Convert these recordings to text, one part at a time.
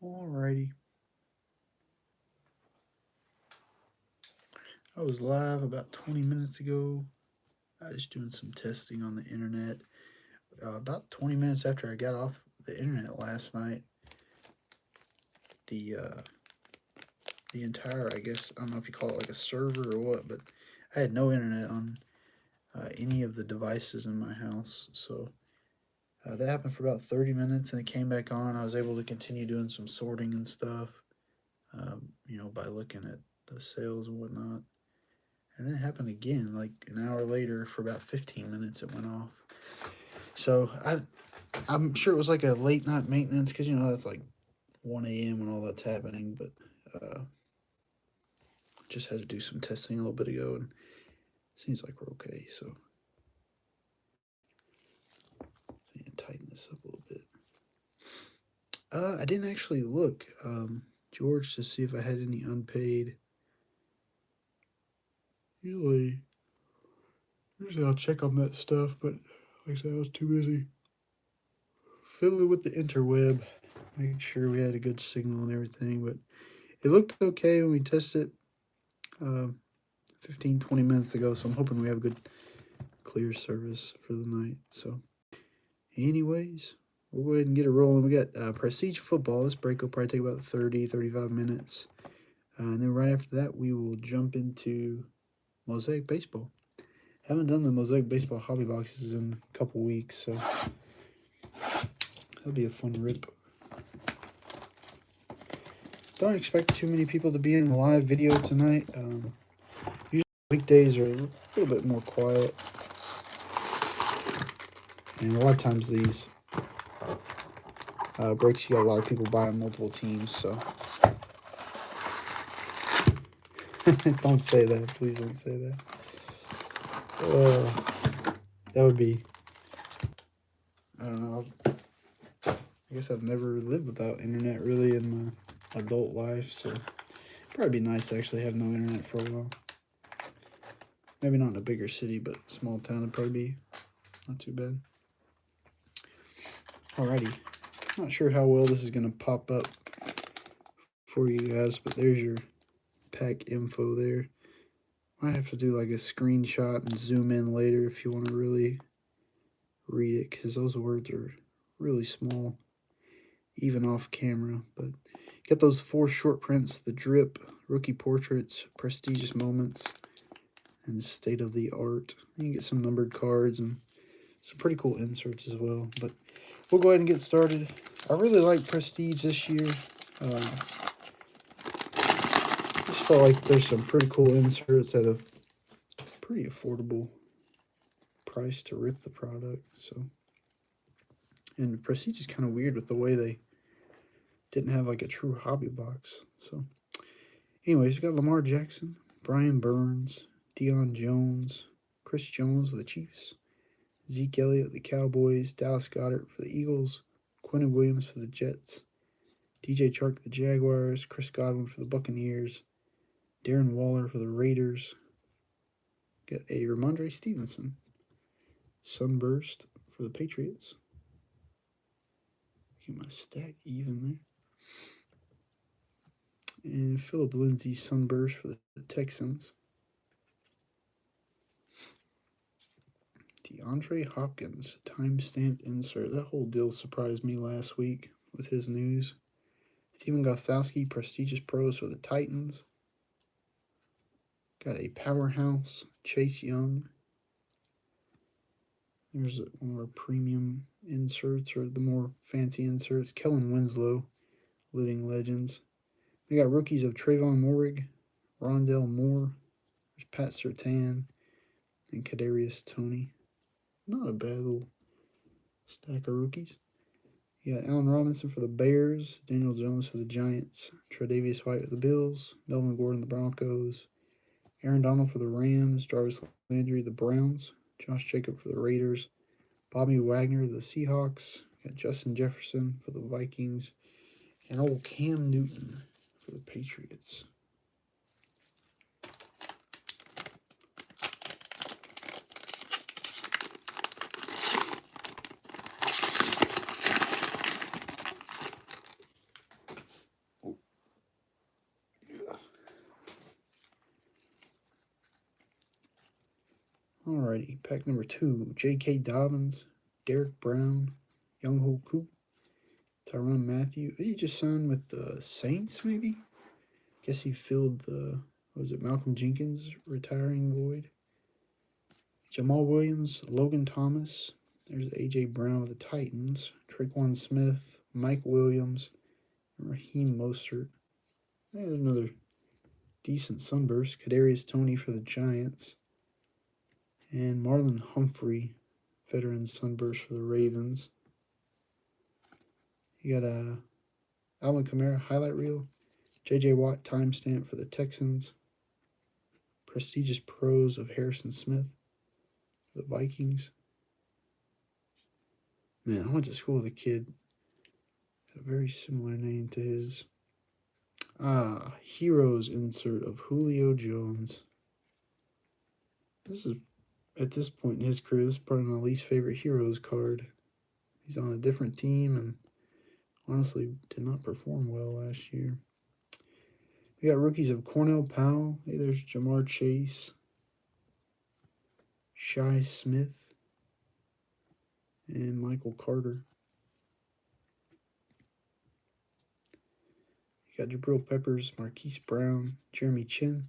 Alrighty. I was live about 20 minutes ago. I was doing some testing on the internet. About 20 minutes after I got off the internet last night, the entire, I guess, I don't know if you call it like a server or what, but I had no internet on any of the devices in my house. So that happened for about 30 minutes and it came back on. I was able to continue doing some sorting and stuff, by looking at the sales and whatnot. And then it happened again, like an hour later. For about 15 minutes, it went off. So I'm sure it was like a late night maintenance because that's like 1 a.m. when all that's happening. But just had to do some testing a little bit ago, and it seems like we're okay. So tighten this up a little bit. I didn't actually look, George, to see if I had any unpaid. Usually I'll check on that stuff, but like I said, I was too busy fiddling with the interweb, make sure we had a good signal and everything. But it looked okay when we tested it 15-20 minutes ago, so I'm hoping we have a good clear service for the night. So anyways, we'll go ahead and get it rolling. We got Prestige Football. This break will probably take about 30-35 minutes. And then right after that, we will jump into Mosaic Baseball. Haven't done the Mosaic Baseball hobby boxes in a couple weeks, so that'll be a fun rip. Don't expect too many people to be in the live video tonight. Usually weekdays are a little bit more quiet. And a lot of times these breaks, you got a lot of people buying multiple teams, so. Don't say that. Please don't say that. That would be, I don't know. I guess I've never lived without internet really in my adult life, so it'd probably be nice to actually have no internet for a while. Maybe not in a bigger city, but small town would probably be not too bad. Alrighty. Not sure how well this is going to pop up for you guys, but there's your pack info there. Might have to do like a screenshot and zoom in later if you want to really read it, because those words are really small, even off camera. But get those 4 short prints: the drip, rookie portraits, prestigious moments, and state of the art. You can get some numbered cards and some pretty cool inserts as well. But we'll go ahead and get started. I really like Prestige this year. Just felt like there's some pretty cool inserts at a pretty affordable price to rip the product. So, and Prestige is kind of weird with the way they didn't have like a true hobby box. So anyways, we got Lamar Jackson, Brian Burns, Deion Jones, Chris Jones with the Chiefs, Zeke Elliott with the Cowboys, Dallas Goedert for the Eagles, Quentin Williams for the Jets, DJ Chark for the Jaguars, Chris Godwin for the Buccaneers, Darren Waller for the Raiders. Got a Ramondre Stevenson, Sunburst for the Patriots. Keep my stack even there. And Philip Lindsay, Sunburst for the Texans. DeAndre Hopkins, time-stamped insert. That whole deal surprised me last week with his news. Steven Gostkowski, prestigious pros for the Titans. Got a powerhouse, Chase Young. There's one of our premium inserts, or the more fancy inserts. Kellen Winslow, living legends. We got rookies of Trayvon Moehrig, Rondell Moore, there's Pat Surtain, and Kadarius Toney. Not a bad little stack of rookies. You got Allen Robinson for the Bears, Daniel Jones for the Giants, Tre'Davious White for the Bills, Melvin Gordon the Broncos, Aaron Donald for the Rams, Jarvis Landry the Browns, Josh Jacob for the Raiders, Bobby Wagner the Seahawks, got Justin Jefferson for the Vikings, and old Cam Newton for the Patriots. Alrighty, pack number 2. J.K. Dobbins, Derek Brown, Younghoe Koo, Tyrann Mathieu. He just signed with the Saints, maybe? Guess he filled the, was it Malcolm Jenkins retiring void? Jamal Williams, Logan Thomas. There's A.J. Brown of the Titans. Traquan Smith, Mike Williams, Raheem Mostert. There's another decent sunburst. Kadarius Toney for the Giants. And Marlon Humphrey, veteran sunburst for the Ravens. You got a Alvin Kamara highlight reel. J.J. Watt timestamp for the Texans. Prestigious pros of Harrison Smith for the Vikings. Man, I went to school with a kid. Had a very similar name to his. Heroes insert of Julio Jones. This is, at this point in his career, this is probably my least favorite Heroes card. He's on a different team and honestly did not perform well last year. We got rookies of Cornell Powell. Hey, there's Jamar Chase. Shi Smith. And Michael Carter. You got Jabril Peppers, Marquise Brown, Jeremy Chin,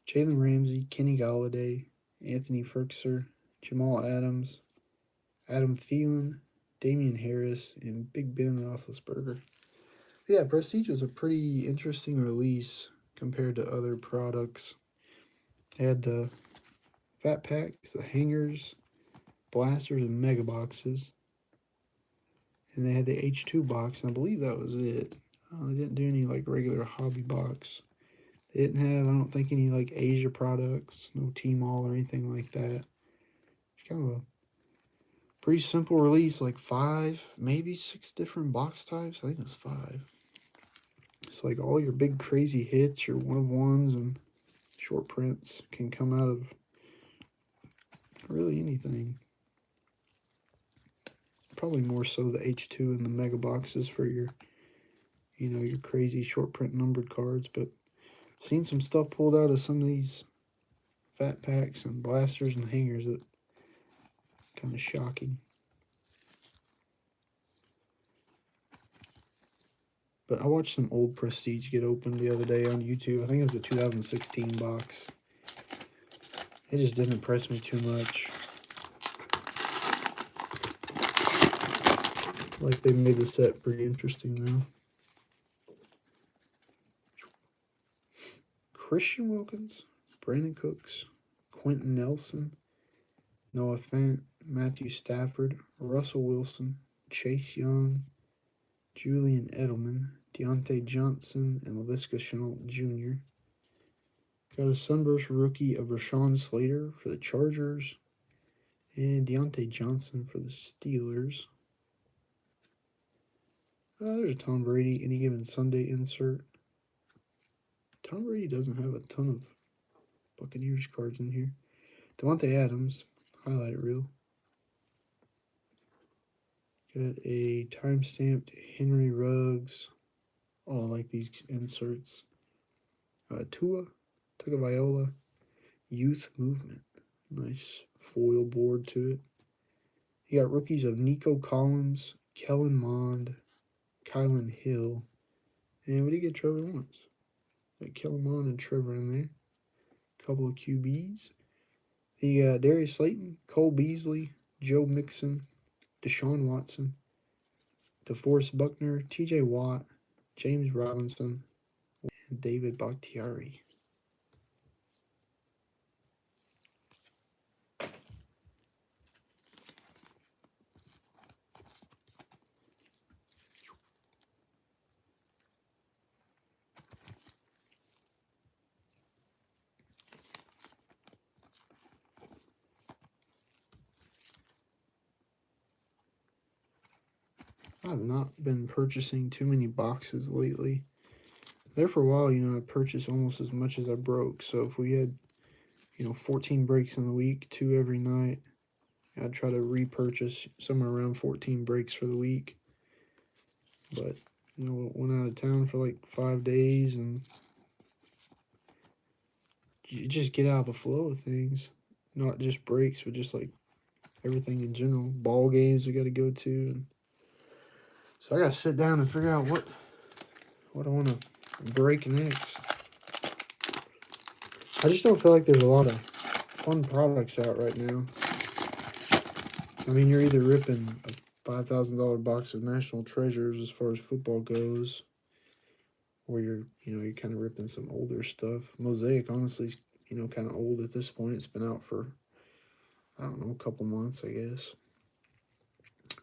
Jalen Ramsey, Kenny Galladay, Anthony Ferkser, Jamal Adams, Adam Thielen, Damian Harris, and Big Ben Roethlisberger. Yeah, Prestige is a pretty interesting release compared to other products. They had the fat packs, the hangers, blasters, and mega boxes. And they had the H2 box, and I believe that was it. They didn't do any like regular hobby box. They didn't have, I don't think, any like Asia products, no T-Mall or anything like that. It's kind of a pretty simple release, like 5, maybe 6 different box types. I think it was 5. It's like all your big crazy hits, your one-of-ones and short prints can come out of really anything. Probably more so the H2 and the mega boxes for your, you know, your crazy short print numbered cards. But seen some stuff pulled out of some of these fat packs and blasters and hangers that kind of shocking. But I watched some old Prestige get opened the other day on YouTube. I think it was a 2016 box. It just didn't impress me too much. Like they made the set pretty interesting now. Christian Wilkins, Brandon Cooks, Quentin Nelson, Noah Fant, Matthew Stafford, Russell Wilson, Chase Young, Julian Edelman, Deontay Johnson, and Laviska Shenault Jr. Got a sunburst rookie of Rashawn Slater for the Chargers, and Deontay Johnson for the Steelers. There's a Tom Brady Any Given Sunday insert. Tom Brady doesn't have a ton of Buccaneers cards in here. Devontae Adams, highlight reel. Got a time-stamped Henry Ruggs. Oh, I like these inserts. Tua Tagovailoa, Youth Movement. Nice foil board to it. You got rookies of Nico Collins, Kellen Mond, Kylan Hill, and what do you get? Trevor Lawrence. Got Kellen Mond and Trevor in there. Couple of QBs. You got Darius Slayton, Cole Beasley, Joe Mixon, Deshaun Watson, DeForest Buckner, TJ Watt, James Robinson, and David Bakhtiari. I've not been purchasing too many boxes lately. There for a while, you know, I purchased almost as much as I broke. So if we had, you know, 14 breaks in the week, 2 every night, I'd try to repurchase somewhere around 14 breaks for the week. But, you know, went out of town for like 5 days and you just get out of the flow of things. not just breaks, but just like everything in general. Ball games we got to go to, and so I got to sit down and figure out what I want to break next. I just don't feel like there's a lot of fun products out right now. I mean, you're either ripping a $5,000 box of National Treasures as far as football goes, or you're kind of ripping some older stuff. Mosaic, honestly, is, kind of old at this point. It's been out for, I don't know, a couple months, I guess.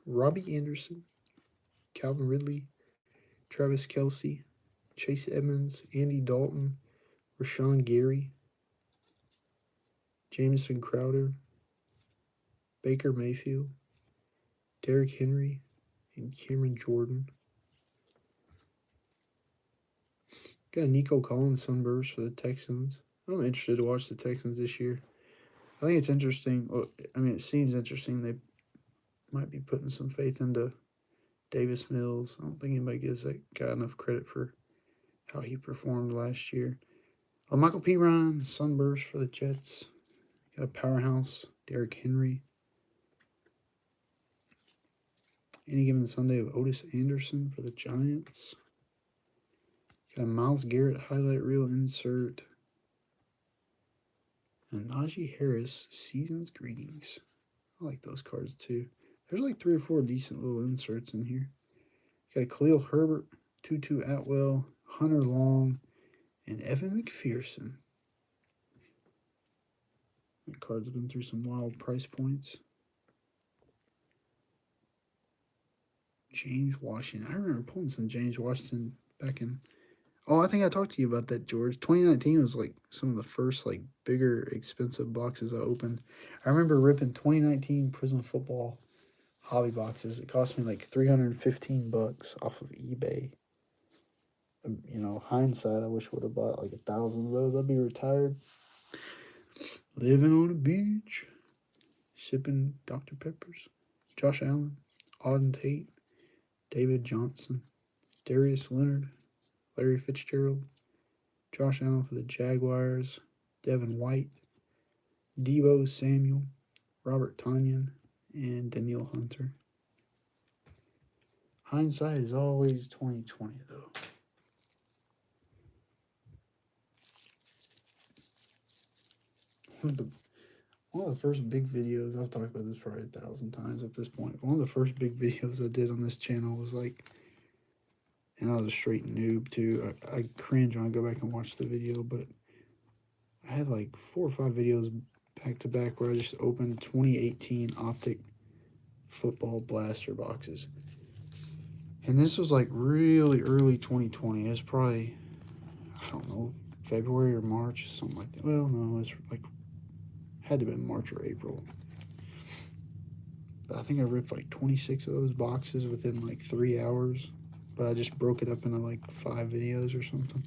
Robbie Anderson, Calvin Ridley, Travis Kelce, Chase Edmonds, Andy Dalton, Rashawn Gary, Jamison Crowder, Baker Mayfield, Derrick Henry, and Cameron Jordan. Got a Nico Collins sunburst for the Texans. I'm interested to watch the Texans this year. I think it's interesting. Well, I mean, it seems interesting. They might be putting some faith into Davis Mills. I don't think anybody gives that guy enough credit for how he performed last year. Michael P. Ryan, sunburst for the Jets. Got a powerhouse, Derrick Henry. Any Given Sunday of Otis Anderson for the Giants. Got a Myles Garrett highlight reel insert. And Najee Harris, Season's Greetings. I like those cards too. There's like 3 or 4 decent little inserts in here. Got a Khalil Herbert, Tutu Atwell, Hunter Long, and Evan McPherson. That card's been through some wild price points. James Washington. I remember pulling some James Washington back in. Oh, I think I talked to you about that, George. 2019 was like some of the first like bigger, expensive boxes I opened. I remember ripping 2019 Prism football hobby boxes. It cost me like $315 off of eBay. Hindsight, I wish I would have bought like 1,000 of those. I'd be retired, living on a beach, sipping Dr. Peppers. Josh Allen, Auden Tate, David Johnson, Darius Leonard, Larry Fitzgerald, Josh Allen for the Jaguars, Devin White, Deebo Samuel, Robert Tonyan, and Danielle Hunter. Hindsight is always 2020, though. One of the first big videos, I've talked about this probably 1,000 times at this point. One of the first big videos I did on this channel was like, and I was a straight noob too. I cringe when I go back and watch the video, but I had like 4 or 5 videos back to back where I just opened 2018 Optic football blaster boxes. And this was like really early 2020. It was probably, I don't know, February or March, something like that. Well, no, it's like, had to have been March or April. But I think I ripped like 26 of those boxes within like 3 hours. But I just broke it up into like 5 videos or something.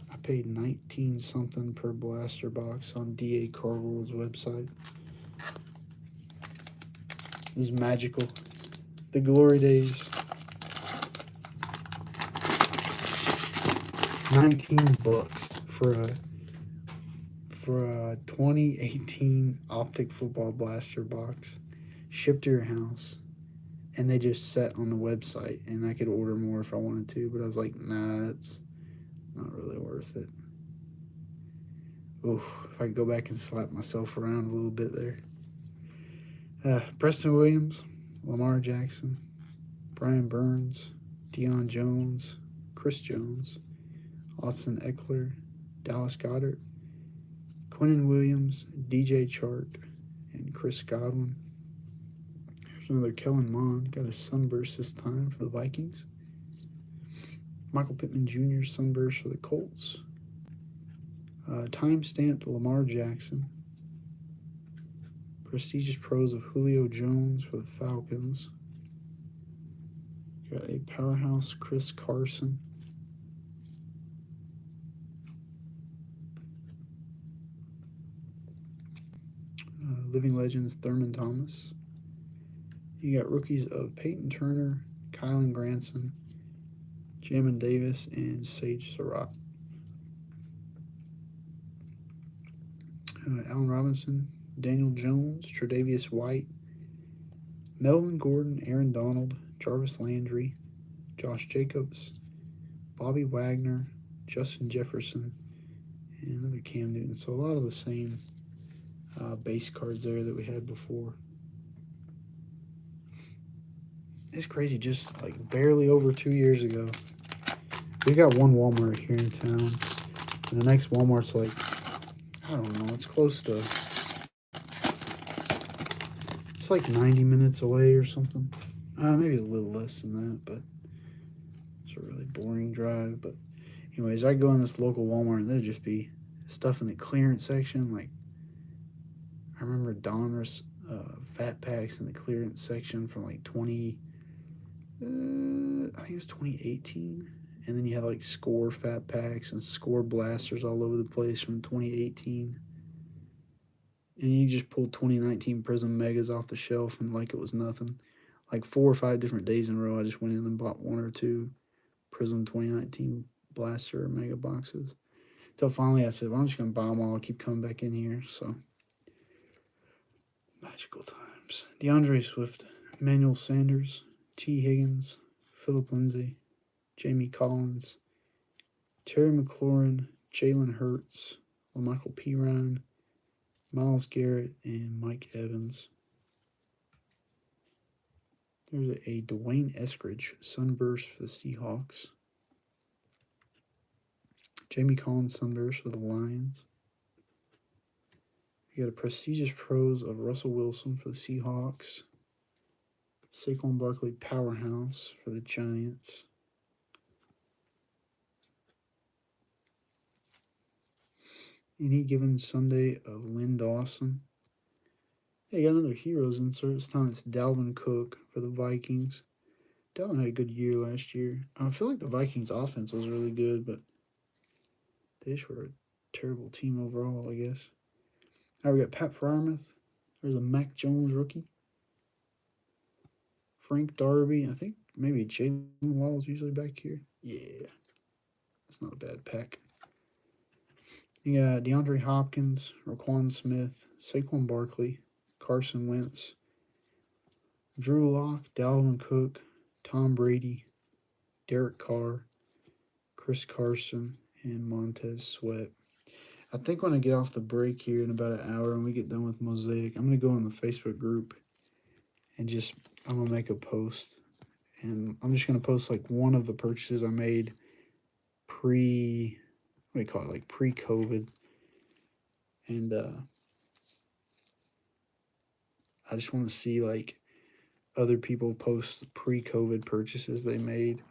I paid 19 something per blaster box on D.A. Cargold's website. It was magical. The glory days. 19 bucks for a 2018 Optic football blaster box, shipped to your house, and they just set on the website, and I could order more if I wanted to, but I was like, nah, it's not really worth it. Oof, if I could go back and slap myself around a little bit there. Preston Williams, Lamar Jackson, Brian Burns, Deion Jones, Chris Jones, Austin Eckler, Dallas Goedert, Quinnen Williams, DJ Chark, and Chris Godwin. Here's another Kellen Mond. Got a sunburst this time for the Vikings. Michael Pittman Jr. sunburst for the Colts. Time-stamped Lamar Jackson. Prestigious pros of Julio Jones for the Falcons. Got a powerhouse Chris Carson. Living Legends Thurman Thomas. You got rookies of Peyton Turner, Kylan Granson, Jamin Davis, and Sage Surratt. Allen Robinson, Daniel Jones, Tre'Davious White, Melvin Gordon, Aaron Donald, Jarvis Landry, Josh Jacobs, Bobby Wagner, Justin Jefferson, and another Cam Newton. So a lot of the same base cards there that we had before. It's crazy, just like barely over 2 years ago. We got one Walmart here in town, and the next Walmart's like, I don't know, it's close to, it's like 90 minutes away or something. Maybe a little less than that, but it's a really boring drive. But anyways, I go in this local Walmart and there'd just be stuff in the clearance section. Like, I remember Donruss fat packs in the clearance section from like I think it was 2018. And then you had like Score fat packs and Score blasters all over the place from 2018. And you just pulled 2019 Prism Megas off the shelf and like it was nothing. Like 4 or 5 different days in a row, I just went in and bought 1 or 2 Prism 2019 blaster or mega boxes. Until finally I said, well, I'm just going to buy them all. I'll keep coming back in here. So, magical times. DeAndre Swift, Emmanuel Sanders, T. Higgins, Phillip Lindsay, Jamie Collins, Terry McLaurin, Jalen Hurts, Michael Pirine, Myles Garrett, and Mike Evans. There's a Dwayne Eskridge Sunburst for the Seahawks. Jamie Collins Sunburst for the Lions. You got a prestigious pros of Russell Wilson for the Seahawks. Saquon Barkley Powerhouse for the Giants. Any Given Sunday of Lynn Dawson. Hey, got another Heroes insert. This time it's Dalvin Cook for the Vikings. Dalvin had a good year last year. I feel like the Vikings offense was really good, but they just were a terrible team overall, I guess. All right, we got Pat Freiermuth. There's a Mac Jones rookie. Frank Darby. I think maybe Jalen Waddle's usually back here. Yeah. That's not a bad pack. You got DeAndre Hopkins, Raquan Smith, Saquon Barkley, Carson Wentz, Drew Lock, Dalvin Cook, Tom Brady, Derek Carr, Chris Carson, and Montez Sweat. I think when I get off the break here in about an hour and we get done with Mosaic, I'm going to go in the Facebook group and I'm going to make a post. And I'm just going to post like one of the purchases I made pre-COVID. And I just want to see like other people post pre-COVID purchases they made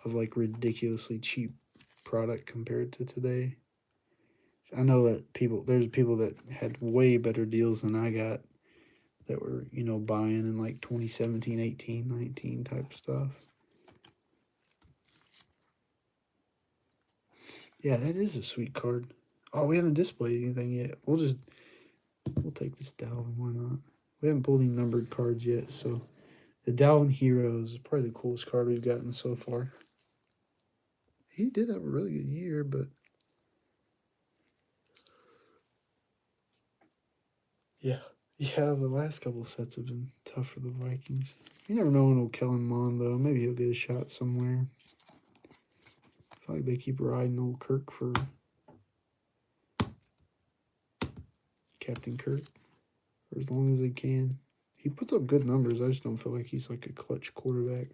of like ridiculously cheap product compared to today. I know that there's people that had way better deals than I got that were, buying in like 2017, 18, 19 type stuff. Yeah, that is a sweet card. Oh, we haven't displayed anything yet. We'll take this Dalvin, why not? We haven't pulled any numbered cards yet, so the Dalvin Heroes is probably the coolest card we've gotten so far. He did have a really good year, but yeah, the last couple of sets have been tough for the Vikings. You never know when old Kellen Mond, though. Maybe he'll get a shot somewhere. I feel like they keep riding old Kirk for Captain Kirk for as long as they can. He puts up good numbers. I just don't feel like he's like a clutch quarterback.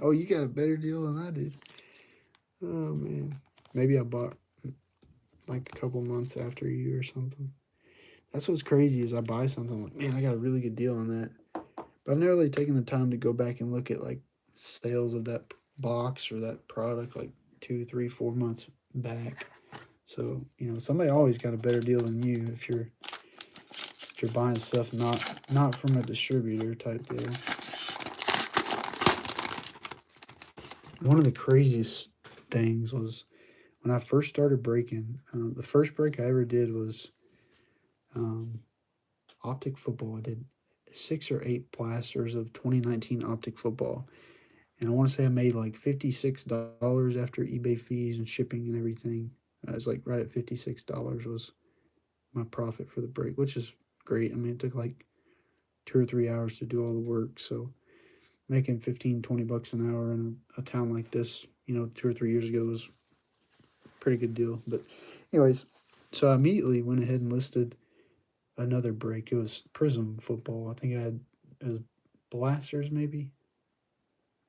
Oh, you got a better deal than I did. Oh, man. Maybe I bought like a couple months after you or something. That's what's crazy is I buy something like, man, I got a really good deal on that. But I've never really taken the time to go back and look at like sales of that box or that product like 2, 3, 4 months back. So, somebody always got a better deal than you if you're buying stuff not from a distributor type deal. one of the craziest things was when I first started breaking. The first break I ever did was um, optic football. I did 6 or 8 blasters of 2019 optic football, and I want to say I made like $56 after eBay fees and shipping and everything. I was like right at $56 was my profit for the break, which is great. I mean, it took like 2 or 3 hours to do all the work, so making 15, $20 an hour in a town like this, 2 or 3 years ago was a pretty good deal. But anyways, so I immediately went ahead and listed another break. It was Prism football. I think it was blasters maybe.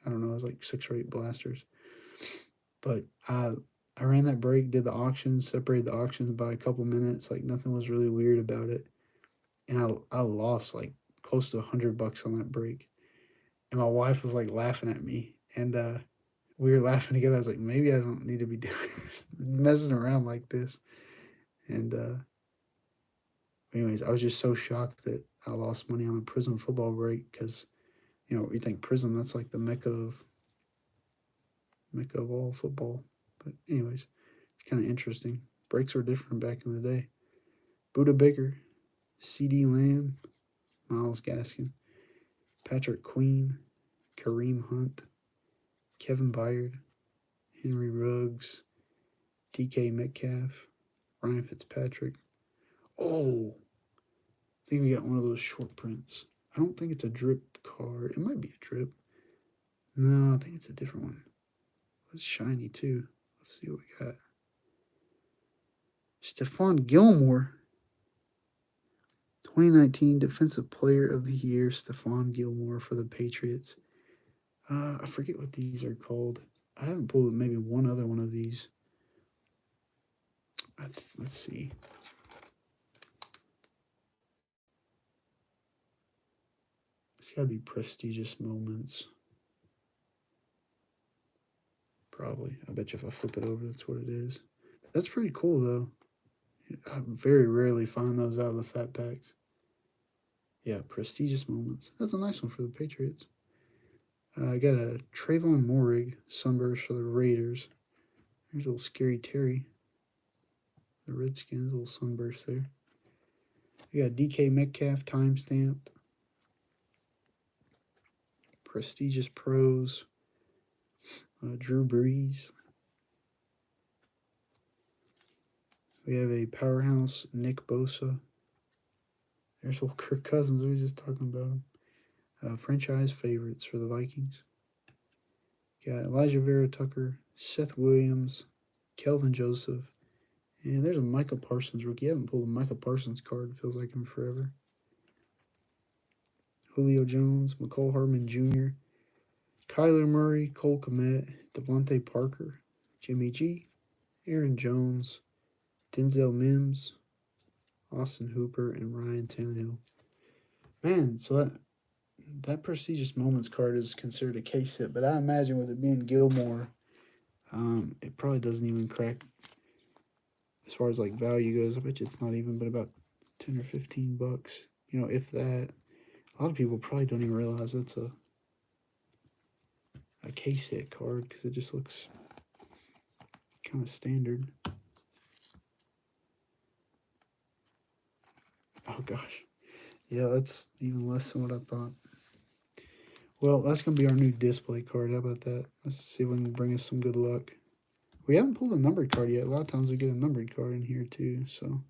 I don't know. It was like 6 or 8 blasters. But I ran that break, did the auctions, separated the auctions by a couple minutes. Like nothing was really weird about it, and I lost like close to $100 on that break. And my wife was like laughing at me, and we were laughing together. I was like, maybe I don't need to be doing messing around like this. And anyways, I was just so shocked that I lost money on a Prism football break because you think Prism, that's like the mecca of all football. But anyways, it's kind of interesting. Breaks were different back in the day. Buda Baker, C.D. Lamb, Miles Gaskin, Patrick Queen, Kareem Hunt, Kevin Byard, Henry Ruggs, DK Metcalf, Ryan Fitzpatrick. Oh, I think we got one of those short prints. I don't think it's a drip card. It might be a drip. No, I think it's a different one. It's shiny too. Let's see what we got. Stephon Gilmore, 2019 Defensive Player of the Year, Stephon Gilmore for the Patriots. I forget what these are called. I haven't pulled maybe one other one of these. Let's see. It's got to be Prestigious Moments. Probably. I bet you if I flip it over, that's what it is. That's pretty cool, though. I very rarely find those out of the fat packs. Yeah, Prestigious Moments. That's a nice one for the Patriots. I got a Trayvon Morig sunburst for the Raiders. There's a little Scary Terry. The Redskins, a little sunburst there. We got DK Metcalf time stamped. Prestigious Pros. Drew Brees. We have a powerhouse Nick Bosa. There's old Kirk Cousins. We were just talking about him. Franchise favorites for the Vikings. Got Elijah Vera Tucker, Seth Williams, Kelvin Joseph, and there's a Micah Parsons rookie. I haven't pulled a Micah Parsons card. It feels like him forever. Julio Jones, McCole Hardman Jr., Kyler Murray, Cole Kmet, Devontae Parker, Jimmy G, Aaron Jones, Denzel Mims, Austin Hooper, and Ryan Tannehill. Man, so that Prestigious Moments card is considered a case hit, but I imagine with it being Gilmore, it probably doesn't even crack as far as like value goes. I bet you it's not even but about 10 or 15 bucks. If that. A lot of people probably don't even realize that's a case hit card because it just looks kind of standard. Oh gosh. Yeah, that's even less than what I thought. Well, that's going to be our new display card. How about that? Let's see if we can bring us some good luck. We haven't pulled a numbered card yet. A lot of times we get a numbered card in here too, so.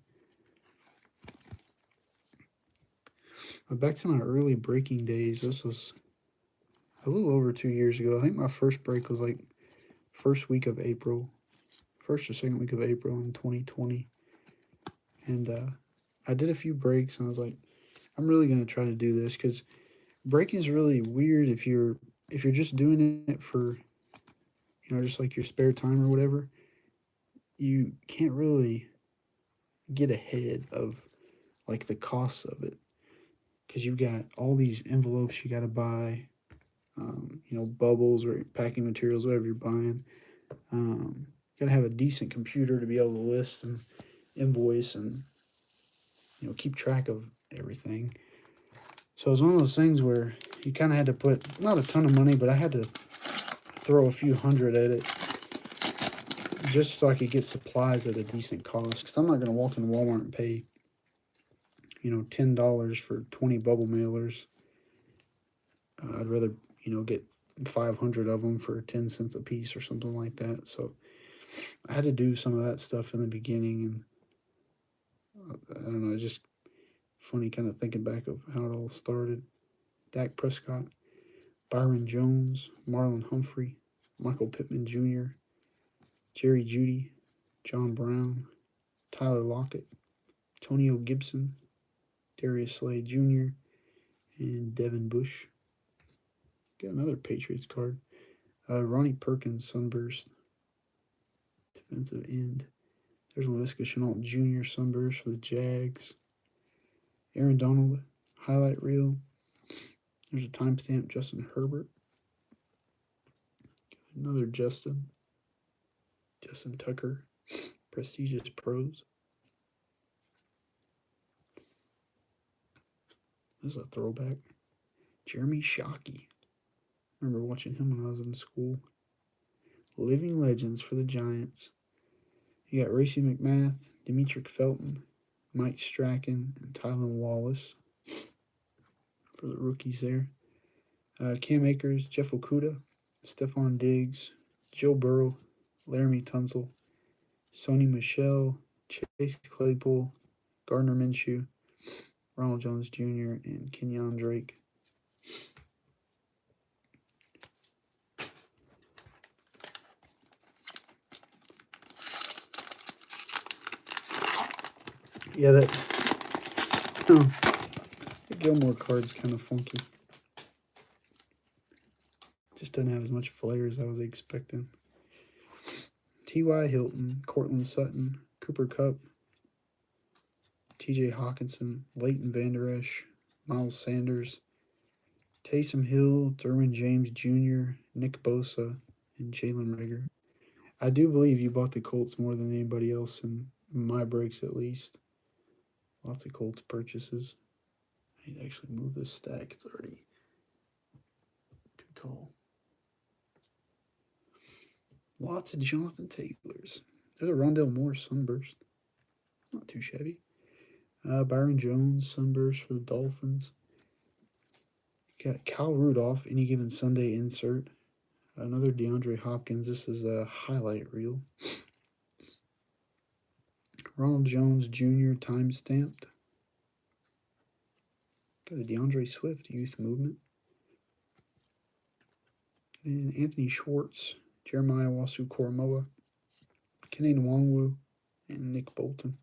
But back to my early breaking days, this was a little over 2 years ago. I think my first break was like first week of April, first or second week of April in 2020. And I did a few breaks, and I was like, I'm really going to try to do this because breaking is really weird if you're just doing it for, just like your spare time or whatever. You can't really get ahead of like the costs of it because you've got all these envelopes you got to buy, bubbles or packing materials, whatever you're buying. Got to have a decent computer to be able to list and invoice and keep track of everything. So it was one of those things where you kind of had to put not a ton of money, but I had to throw a few hundred at it just so I could get supplies at a decent cost. Because I'm not going to walk in Walmart and pay, you know, $10 for 20 bubble mailers. I'd rather, you know, get 500 of them for 10 cents a piece or something like that. So I had to do some of that stuff in the beginning, and I don't know, it's just funny kind of thinking back of how it all started. Dak Prescott, Byron Jones, Marlon Humphrey, Michael Pittman Jr., Jerry Jeudy, John Brown, Tyler Lockett, Antonio Gibson, Darius Slade Jr., and Devin Bush. Got another Patriots card. Ronnie Perkins, Sunburst, defensive end. There's Laviska Shenault Jr., Sunburst for the Jags. Aaron Donald, highlight reel. There's a timestamp, Justin Herbert. Another Justin Tucker, prestigious pros. This is a throwback. Jeremy Shockey. Remember watching him when I was in school. Living legends for the Giants. You got Racy McMath, Demetric Felton, Mike Strachan, and Tylan Wallace for the rookies there. Cam Akers, Jeff Okudah, Stephon Diggs, Joe Burrow, Laramie Tunsil, Sony Michel, Chase Claypool, Gardner Minshew, Ronald Jones Jr., and Kenyon Drake. Yeah, the Gilmore card's kind of funky. Just doesn't have as much flair as I was expecting. T.Y. Hilton, Cortland Sutton, Cooper Kupp, T.J. Hawkinson, Leighton Vander Esch, Miles Sanders, Taysom Hill, Derwin James Jr., Nick Bosa, and Jalen Reagor. I do believe you bought the Colts more than anybody else in my breaks, at least. Lots of Colts purchases. I need to actually move this stack. It's already too tall. Lots of Jonathan Taylors. There's a Rondale Moore Sunburst. Not too shabby. Byron Jones Sunburst for the Dolphins. Got Kyle Rudolph, any given Sunday insert. Another DeAndre Hopkins. This is a highlight reel. Ronald Jones Jr. time stamped. Got a DeAndre Swift youth movement. Then Anthony Schwartz, Jeremiah Wasu-Koromoa, Kenny Nwangwu, and Nick Bolton.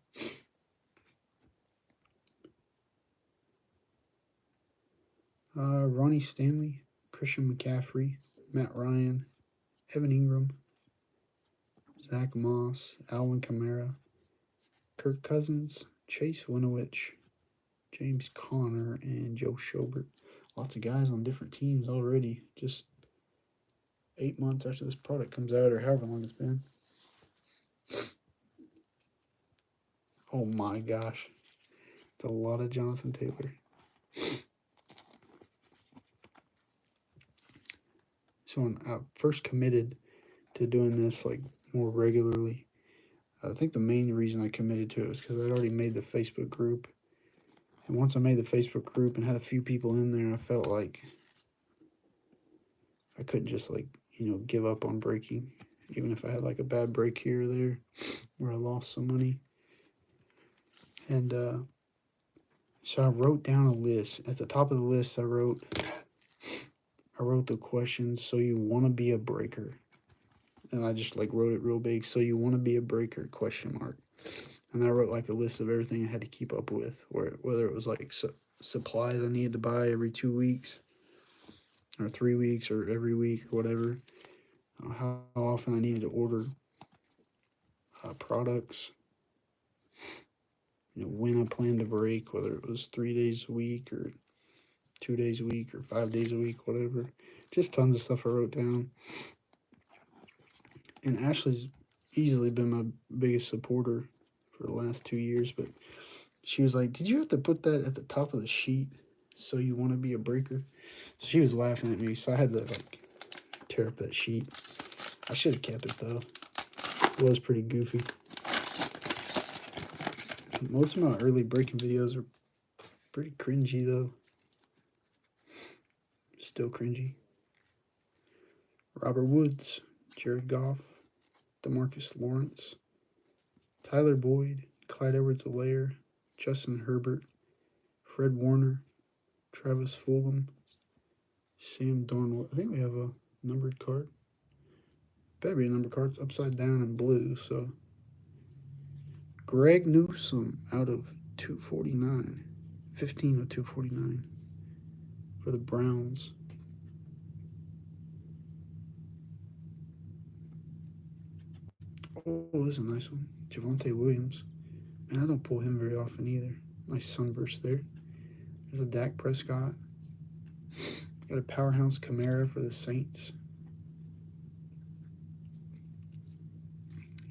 Ronnie Stanley, Christian McCaffrey, Matt Ryan, Evan Ingram, Zach Moss, Alvin Kamara, Kirk Cousins, Chase Winovich, James Conner, and Joe Schobert. Lots of guys on different teams already. Just 8 months after this product comes out, or however long it's been. Oh my gosh. It's a lot of Jonathan Taylor. So when I first committed to doing this like more regularly, I think the main reason I committed to it was because I'd already made the Facebook group. And once I made the Facebook group and had a few people in there, I felt like I couldn't just like, you know, give up on breaking, even if I had like a bad break here or there where I lost some money. And so I wrote down a list. At the top of the list, I wrote the questions. So you want to be a breaker? And I just like wrote it real big. So you want to be a breaker? ? And I wrote like a list of everything I had to keep up with, whether it was like supplies I needed to buy every 2 weeks or 3 weeks or every week or whatever, how often I needed to order products, you know, when I planned to break, whether it was 3 days a week or 2 days a week or 5 days a week, whatever. Just tons of stuff I wrote down. And Ashley's easily been my biggest supporter for the last 2 years, but she was like, did you have to put that at the top of the sheet? So you want to be a breaker? So she was laughing at me, so I had to like tear up that sheet. I should have kept it though. It was pretty goofy. Most of my early breaking videos are pretty cringy though. Still cringy. Robert Woods, Jared Goff, DeMarcus Lawrence, Tyler Boyd, Clyde Edwards-Helaire, Justin Herbert, Fred Warner, Travis Fulgham, Sam Darnold. I think we have a numbered card. Better be a numbered card. It's upside down in blue, so. Greg Newsome out of 249. 15 of 249 for the Browns. Oh, this is a nice one. Javonte Williams. Man, I don't pull him very often either. Nice sunburst there. There's a Dak Prescott. Got a powerhouse Kamara for the Saints.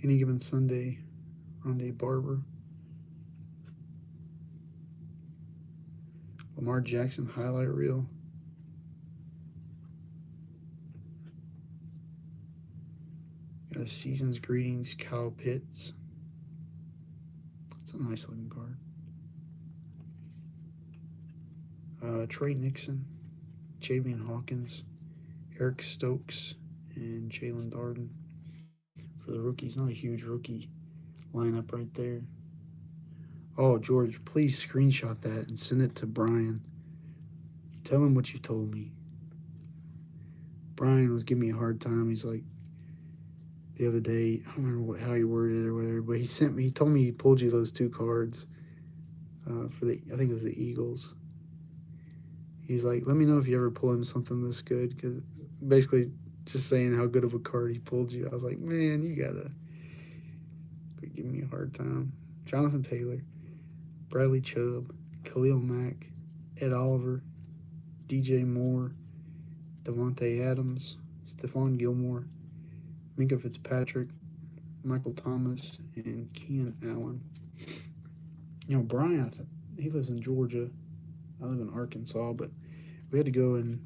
Any Given Sunday, Rondé Barber. Lamar Jackson highlight reel. Got a Season's Greetings, Kyle Pitts. It's a nice looking card. Trey Nixon, Javian Hawkins, Eric Stokes, and Jalen Darden for the rookies. Not a huge rookie lineup right there. Oh, George, please screenshot that and send it to Brian. Tell him what you told me. Brian was giving me a hard time. He's like, the other day, I don't remember how he worded it or whatever, but he told me he pulled you those 2 cards for I think it was the Eagles. He's like, let me know if you ever pull him something this good, because basically just saying how good of a card he pulled you. I was like, man, you gotta quit giving me a hard time. Jonathan Taylor, Bradley Chubb, Khalil Mack, Ed Oliver, DJ Moore, Devontae Adams, Stephon Gilmore, Minka Fitzpatrick, Michael Thomas, and Keenan Allen. You know, Brian, he lives in Georgia. I live in Arkansas, but we had to go and,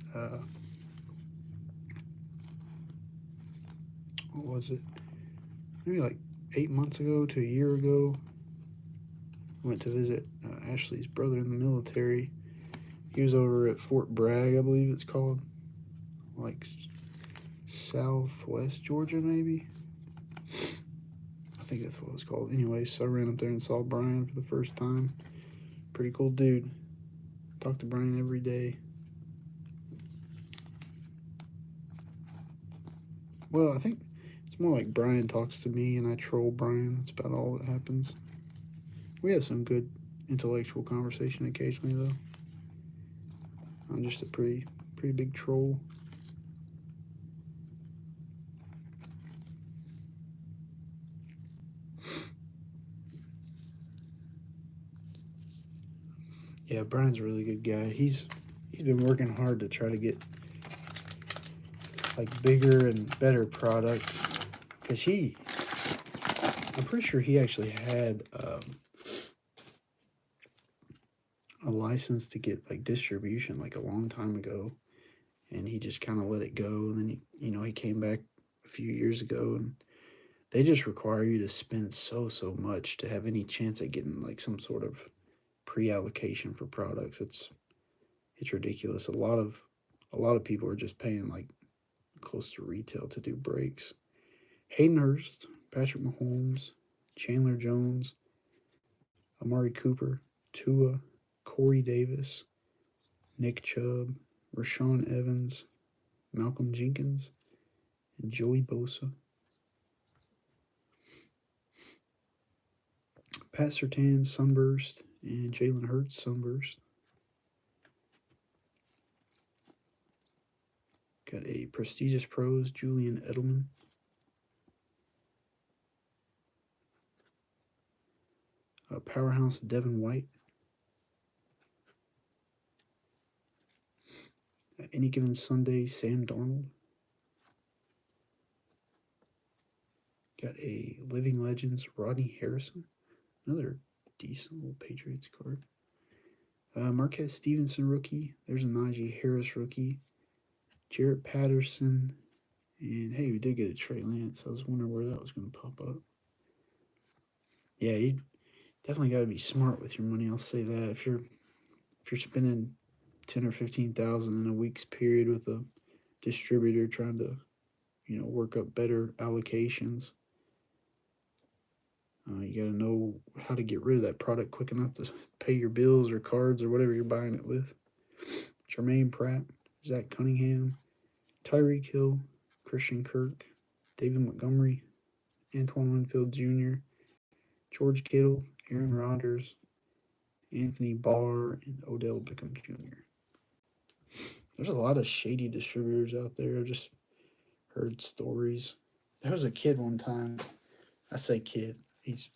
what was it? Maybe like 8 months ago to a year ago. Went to visit Ashley's brother in the military. He was over at Fort Bragg, I believe it's called. Like Southwest Georgia, maybe? I think that's what it was called. Anyway, so I ran up there and saw Brian for the first time. Pretty cool dude. Talk to Brian every day. Well, I think it's more like Brian talks to me and I troll Brian. That's about all that happens. We have some good intellectual conversation occasionally, though. I'm just a pretty big troll. Yeah, Brian's a really good guy. He's been working hard to try to get like bigger and better product, because I'm pretty sure he actually had a license to get like distribution like a long time ago, and he just kind of let it go. And then he came back a few years ago, and they just require you to spend so much to have any chance at getting like some sort of pre-allocation for products. It's ridiculous. A lot of people are just paying like close to retail to do breaks. Hayden Hurst, Patrick Mahomes, Chandler Jones, Amari Cooper, Tua, Corey Davis, Nick Chubb, Rashawn Evans, Malcolm Jenkins, and Joey Bosa. Pat Surtain, Sunburst, and Jalen Hurts, Sunburst. Got a Prestigious Pros, Julian Edelman. A Powerhouse, Devin White. Any Given Sunday, Sam Darnold. Got a Living Legends, Rodney Harrison. Another decent little Patriots card. Marquez Stevenson rookie. There's a Najee Harris rookie. Jarrett Patterson. And hey, we did get a Trey Lance. I was wondering where that was going to pop up. Yeah, you definitely got to be smart with your money. I'll say that. If you're spending 10 or 15,000 in a week's period with a distributor trying to work up better allocations, you got to know how to get rid of that product quick enough to pay your bills or cards or whatever you're buying it with. Jermaine Pratt, Zach Cunningham, Tyreek Hill, Christian Kirk, David Montgomery, Antoine Winfield Jr., George Kittle, Aaron Rodgers, Anthony Barr, and Odell Beckham Jr. There's a lot of shady distributors out there. I've just heard stories. There was a kid one time. I say kid. He's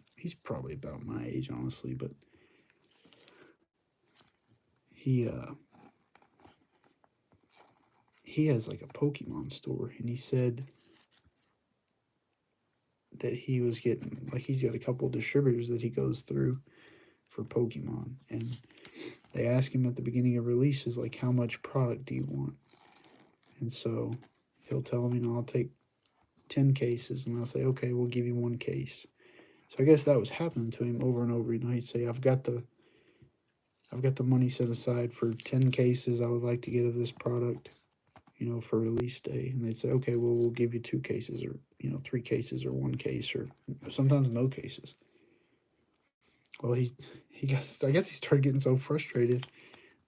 probably about my age, honestly, but he he has like a Pokemon store, and he said that he was getting like he's got a couple of distributors that he goes through for Pokemon, and they ask him at the beginning of releases like how much product do you want, and so he'll tell them, I'll take 10 cases, and I'll say, okay, we'll give you one case. So I guess that was happening to him over and over. He'd say, I've got the money set aside for 10 cases I would like to get of this product, for release day. And they'd say, okay, well, we'll give you 2 cases or, 3 cases or 1 case or sometimes no cases. Well, I guess he started getting so frustrated.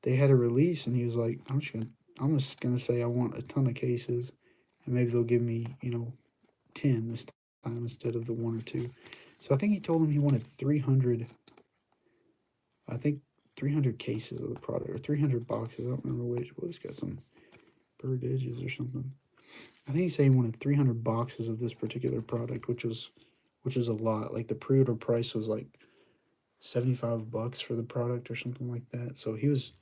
They had a release and he was like, I'm just gonna say I want a ton of cases and maybe they'll give me, 10 this time instead of the 1 or 2. So I think he told him he wanted 300. I think 300 cases of the product or 300 boxes. I don't remember which. Well, it's got some bird edges or something. I think he said he wanted 300 boxes of this particular product, which was a lot. Like the pre-order price was like $75 for the product or something like that. So he was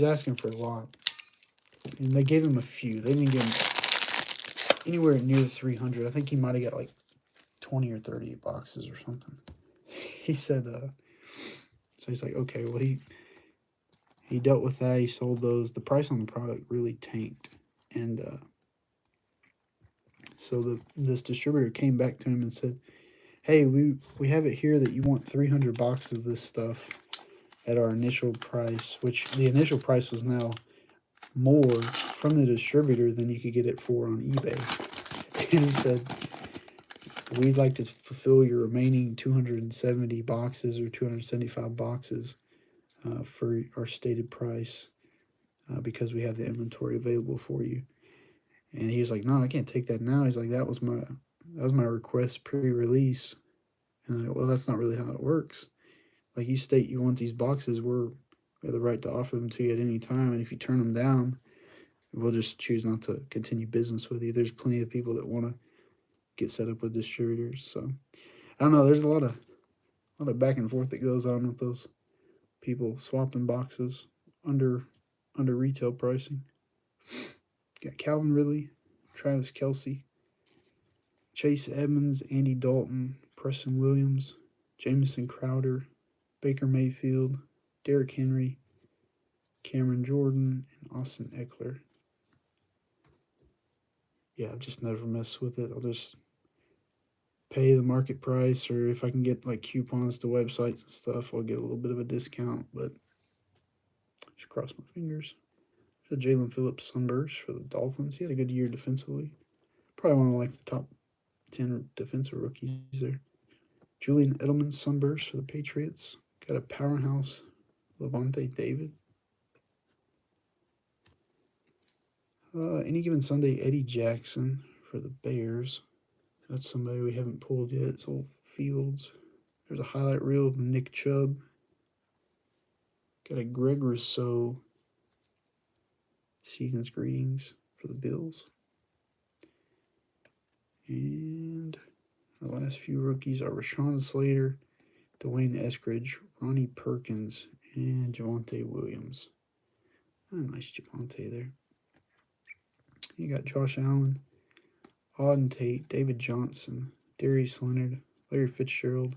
asking for a lot, and they gave him a few. They didn't give him anywhere near 300. I think he might have got like 20 or 30 boxes or something. He said, so he's like, okay, well he dealt with that. He sold those. The price on the product really tanked, and so this distributor came back to him and said, hey, we have it here that you want 300 boxes of this stuff at our initial price, which the initial price was now more from the distributor than you could get it for on eBay. And he said, we'd like to fulfill your remaining 270 boxes or 275 boxes for our stated price because we have the inventory available for you. And he was like, no, I can't take that now. He's like, that was my request pre-release. And I'm like, well, that's not really how it works. Like, you state you want these boxes, we have the right to offer them to you at any time. And if you turn them down, we'll just choose not to continue business with you. There's plenty of people that want to get set up with distributors. So I don't know. There's a lot of back and forth that goes on with those people swapping boxes under retail pricing. Got Calvin Ridley, Travis Kelce, Chase Edmonds, Andy Dalton, Preston Williams, Jamison Crowder, Baker Mayfield, Derrick Henry, Cameron Jordan, and Austin Eckler. Yeah, I've just never messed with it. I'll just pay the market price, or if I can get like coupons to websites and stuff, I'll get a little bit of a discount, but just cross my fingers. There's a Jalen Phillips Sunburst for the Dolphins. He had a good year defensively. Probably one of like the top 10 defensive rookies there. Julian Edelman Sunburst for the Patriots. Got a powerhouse Levante David. Any given Sunday, Eddie Jackson for the Bears. That's somebody we haven't pulled yet. It's old Fields. There's a highlight reel of Nick Chubb. Got a Greg Rousseau season's greetings for the Bills. And the last few rookies are Rashawn Slater, Dwayne Eskridge, Ronnie Perkins, and Javonte Williams. Nice Javonte there. You got Josh Allen, Auden Tate, David Johnson, Darius Leonard, Larry Fitzgerald,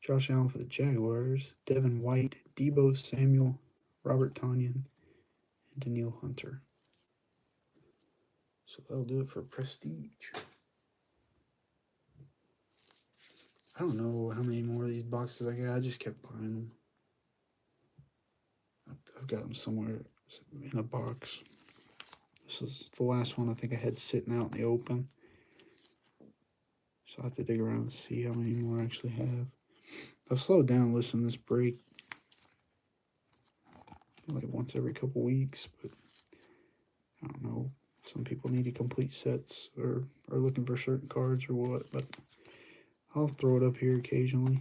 Josh Allen for the Jaguars, Devin White, Deebo Samuel, Robert Tonyan, and Daniil Hunter. So that'll do it for Prestige. I don't know how many more of these boxes I got. I just kept buying them. I've got them somewhere in a box. This is the last one I think I had sitting out in the open. So I have to dig around and see how many more I actually have. I've slowed down listening to this break like once every couple weeks, but I don't know. Some people need to complete sets or are looking for certain cards or what, but I'll throw it up here occasionally.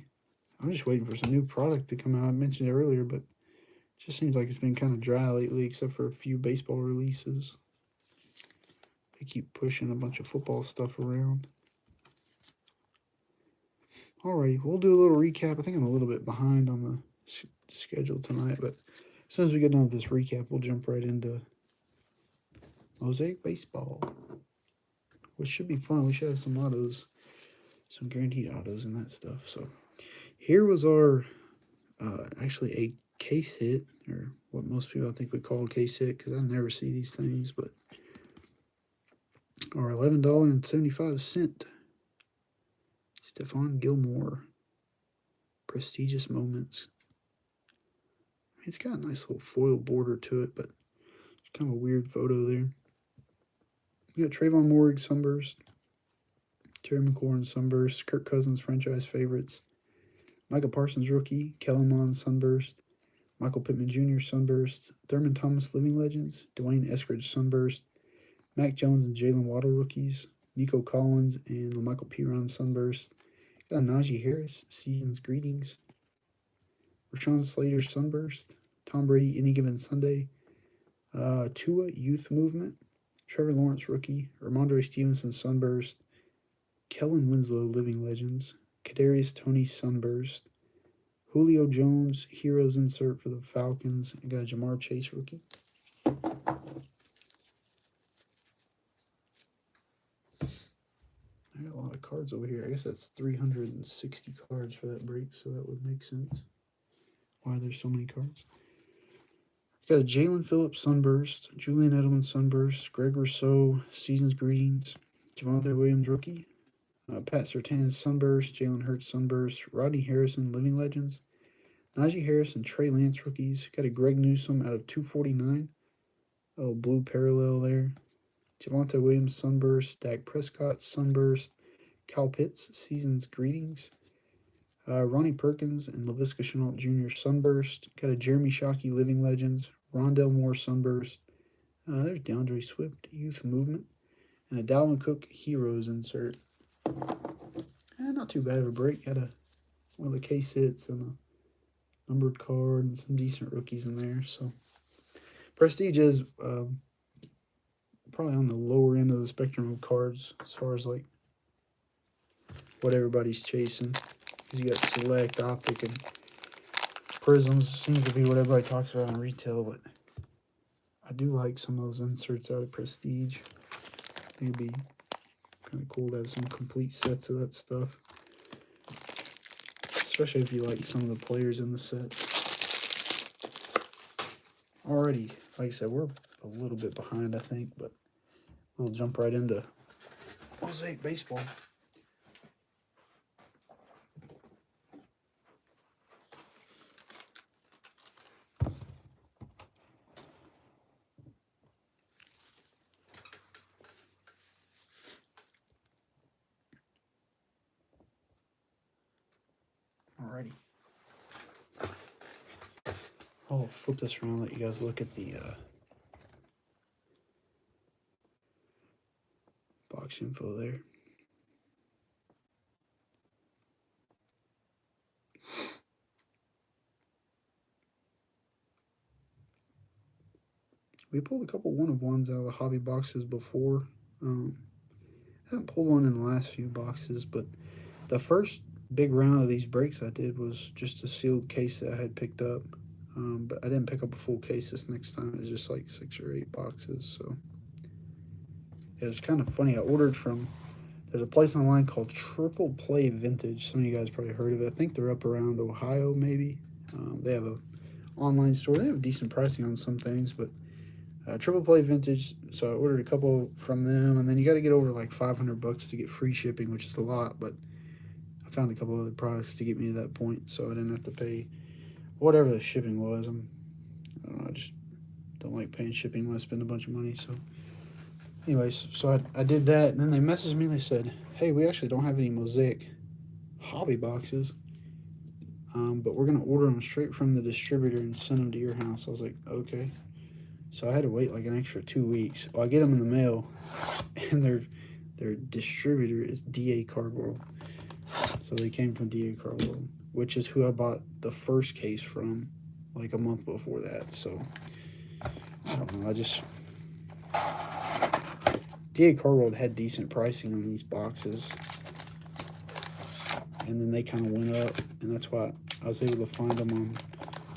I'm just waiting for some new product to come out. I mentioned it earlier, but it just seems like it's been kind of dry lately, except for a few baseball releases. They keep pushing a bunch of football stuff around. Alrighty, we'll do a little recap. I think I'm a little bit behind on the schedule tonight, but as soon as we get done with this recap, we'll jump right into Mosaic Baseball, which should be fun. We should have some autos, some guaranteed autos and that stuff. So here was our, actually a case hit, or what most people I think would call a case hit, because I never see these things, but our $11.75 Stephon Gilmore Prestigious Moments. It's got a nice little foil border to it, but it's kind of a weird photo there. You got Trayvon Morrig Sunburst, Terry McLaurin Sunburst, Kirk Cousins franchise favorites, Micah Parsons rookie, Kellen Mond Sunburst, Michael Pittman Jr. Sunburst, Thurman Thomas Living Legends, Dwayne Eskridge Sunburst, Mac Jones and Jalen Waddle rookies, Nico Collins and LaMichael Piron Sunburst, got Najee Harris Season's Greetings, Rashawn Slater Sunburst, Tom Brady Any Given Sunday, Tua Youth Movement, Trevor Lawrence rookie, Ramondre Stevenson Sunburst, Kellen Winslow Living Legends, Kadarius Toney Sunburst, Julio Jones Heroes insert for the Falcons, and got a Jamar Chase rookie. I got a lot of cards over here. I guess that's 360 cards for that break, so that would make sense why there's so many cards. Got a Jalen Phillips Sunburst, Julian Edelman Sunburst, Greg Rousseau Season's Greetings, Javonte Williams rookie, Pat Surtain Sunburst, Jalen Hurts Sunburst, Rodney Harrison Living Legends, Najee Harris and Trey Lance rookies. Got a Greg Newsome out of 249. A little blue parallel there. Javonte Williams Sunburst, Dak Prescott Sunburst, Cal Pitts Season's Greetings, Ronnie Perkins and Laviska Shenault Jr. Sunburst. Got a Jeremy Shockey Living Legends, Rondell Moore Sunburst. There's DeAndre Swift Youth Movement, and a Dalvin Cook Heroes insert. Not too bad of a break. Had one of the case hits and a numbered card and some decent rookies in there. So Prestige is probably on the lower end of the spectrum of cards as far as like what everybody's chasing. You got Select, Optic, and Prisms. Seems to be what everybody talks about in retail, but I do like some of those inserts out of Prestige. I think it'd be kind of cool to have some complete sets of that stuff, especially if you like some of the players in the set. Alrighty, like I said, we're a little bit behind, I think, but we'll jump right into Mosaic Baseball. Alrighty. I'll flip this around and let you guys look at the box info there. We pulled a couple one-of-ones out of the hobby boxes before. Haven't pulled one in the last few boxes, but the first big round of these breaks I did was just a sealed case that I had picked up. But I didn't pick up a full case this next time. It was just like 6 or 8 boxes. So it was kind of funny. I ordered from, there's a place online called Triple Play Vintage. Some of you guys probably heard of it. I think they're up around Ohio maybe. They have a online store. They have decent pricing on some things, but Triple Play Vintage. So I ordered a couple from them, and then you got to get over like $500 to get free shipping, which is a lot. But I found a couple other products to get me to that point, so I didn't have to pay whatever the shipping was. I don't know. I just don't like paying shipping when I spend a bunch of money. So, anyways, so I did that, and then they messaged me. They said, "Hey, we actually don't have any Mosaic hobby boxes, but we're gonna order them straight from the distributor and send them to your house." I was like, "Okay." So I had to wait like an extra 2 weeks. Well, I get them in the mail, and their distributor is DA Card World. So they came from DA Card World, which is who I bought the first case from, like a month before that. So I don't know. DA Card World had decent pricing on these boxes, and then they kind of went up, and that's why I was able to find them on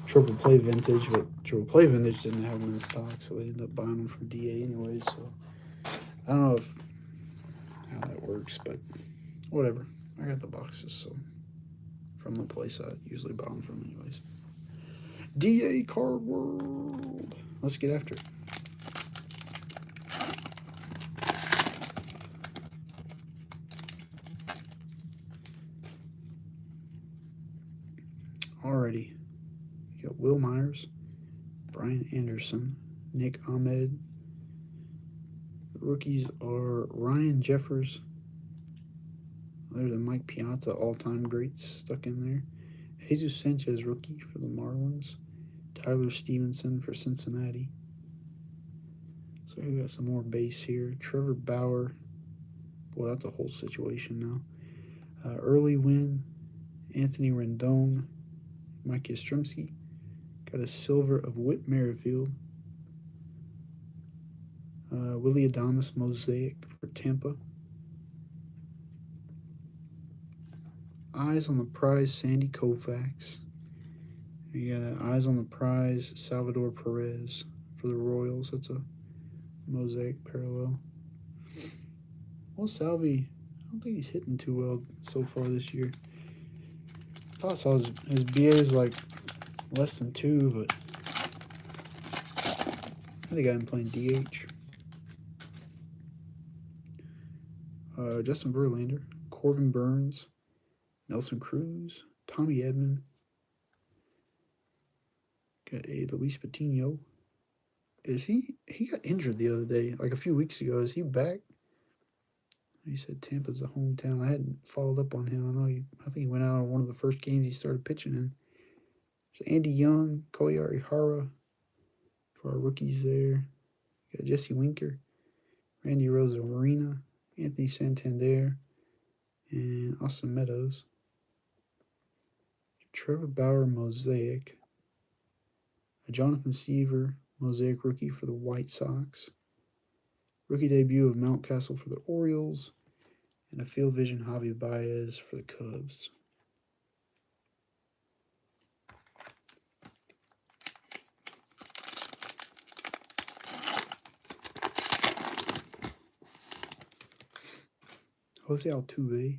Triple Play Vintage, but Triple Play Vintage didn't have them in stock, so they ended up buying them from DA anyways. So I don't know how that works, but whatever. I got the boxes, so from the place I usually buy them from, anyways. DA Card World. Let's get after it. Alrighty. You got Will Myers, Brian Anderson, Nick Ahmed. The rookies are Ryan Jeffers. There's a Mike Piazza all-time greats stuck in there. Jesus Sanchez, rookie for the Marlins. Tyler Stevenson for Cincinnati. So we got some more base here. Trevor Bauer. Boy, that's a whole situation now. Early Win. Anthony Rendon. Mike Yastrzemski. Got a silver of Whit Merrifield. Willie Adames Mosaic for Tampa. Eyes on the Prize Sandy Koufax. You got Eyes on the Prize Salvador Perez for the Royals. That's a Mosaic parallel. Well, Salvi, I don't think he's hitting too well so far this year. I thought I saw his BA is like less than 2, but I think I got him playing DH. Justin Verlander, Corbin Burns, Nelson Cruz, Tommy Edman. Got a Luis Patino. Is he got injured the other day, like a few weeks ago? Is he back? He said Tampa's the hometown. I hadn't followed up on him. I think he went out on one of the first games he started pitching in. There's Andy Young, Koei Arihara for our rookies there. Got Jesse Winker, Randy Rosarina, Anthony Santander, and Austin Meadows. Trevor Bauer Mosaic. A Jonathan Seaver Mosaic rookie for the White Sox. Rookie debut of Mountcastle for the Orioles. And a Field Vision Javi Baez for the Cubs. Jose Altuve,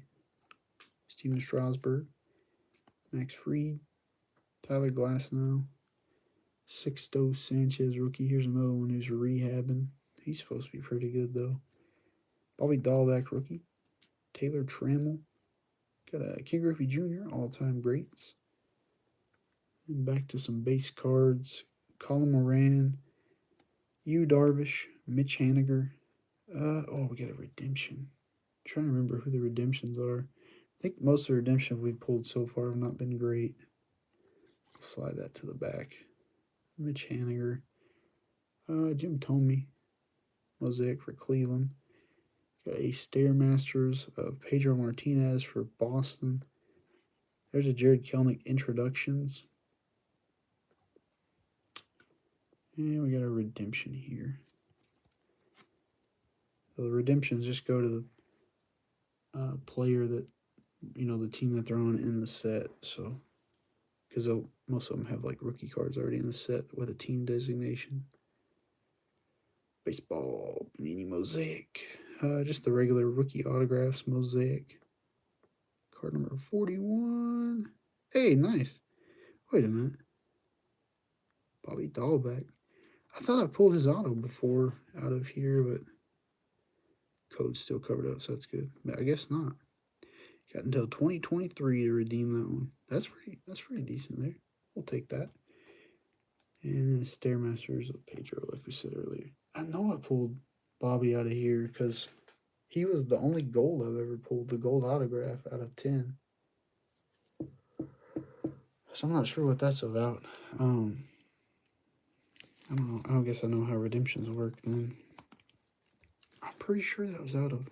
Steven Strasburg, Max Fried, Tyler Glasnow, Sixto Sanchez rookie. Here's another one who's rehabbing. He's supposed to be pretty good, though. Bobby Dahlbeck rookie. Taylor Trammell. Got a King Griffey Jr., all-time greats. And back to some base cards. Colin Moran, Yu Darvish, Mitch Haniger. We got a redemption. I'm trying to remember who the redemptions are. I think most of the redemptions we've pulled so far have not been great. I'll slide that to the back. Mitch Haniger. Jim Thome. Mosaic for Cleveland. Got a Stairmasters of Pedro Martinez for Boston. There's a Jared Kelenic Introductions. And we got a redemption here. So the redemptions just go to the player that, the team that they're on in the set. So, because most of them have like rookie cards already in the set with a team designation. Baseball, Panini Mosaic. Just the regular rookie autographs Mosaic. Card number 41. Hey, nice. Wait a minute. Bobby Dahlbeck. I thought I pulled his auto before out of here, but code's still covered up, so that's good. But I guess not. Got until 2023 to redeem that one. That's pretty decent there. We'll take that. And then Stairmasters of Pedro, like we said earlier. I know I pulled Bobby out of here because he was the only gold I've ever pulled, the gold autograph out of 10. So I'm not sure what that's about. I don't know. I don't guess I know how redemptions work then. I'm pretty sure that was out of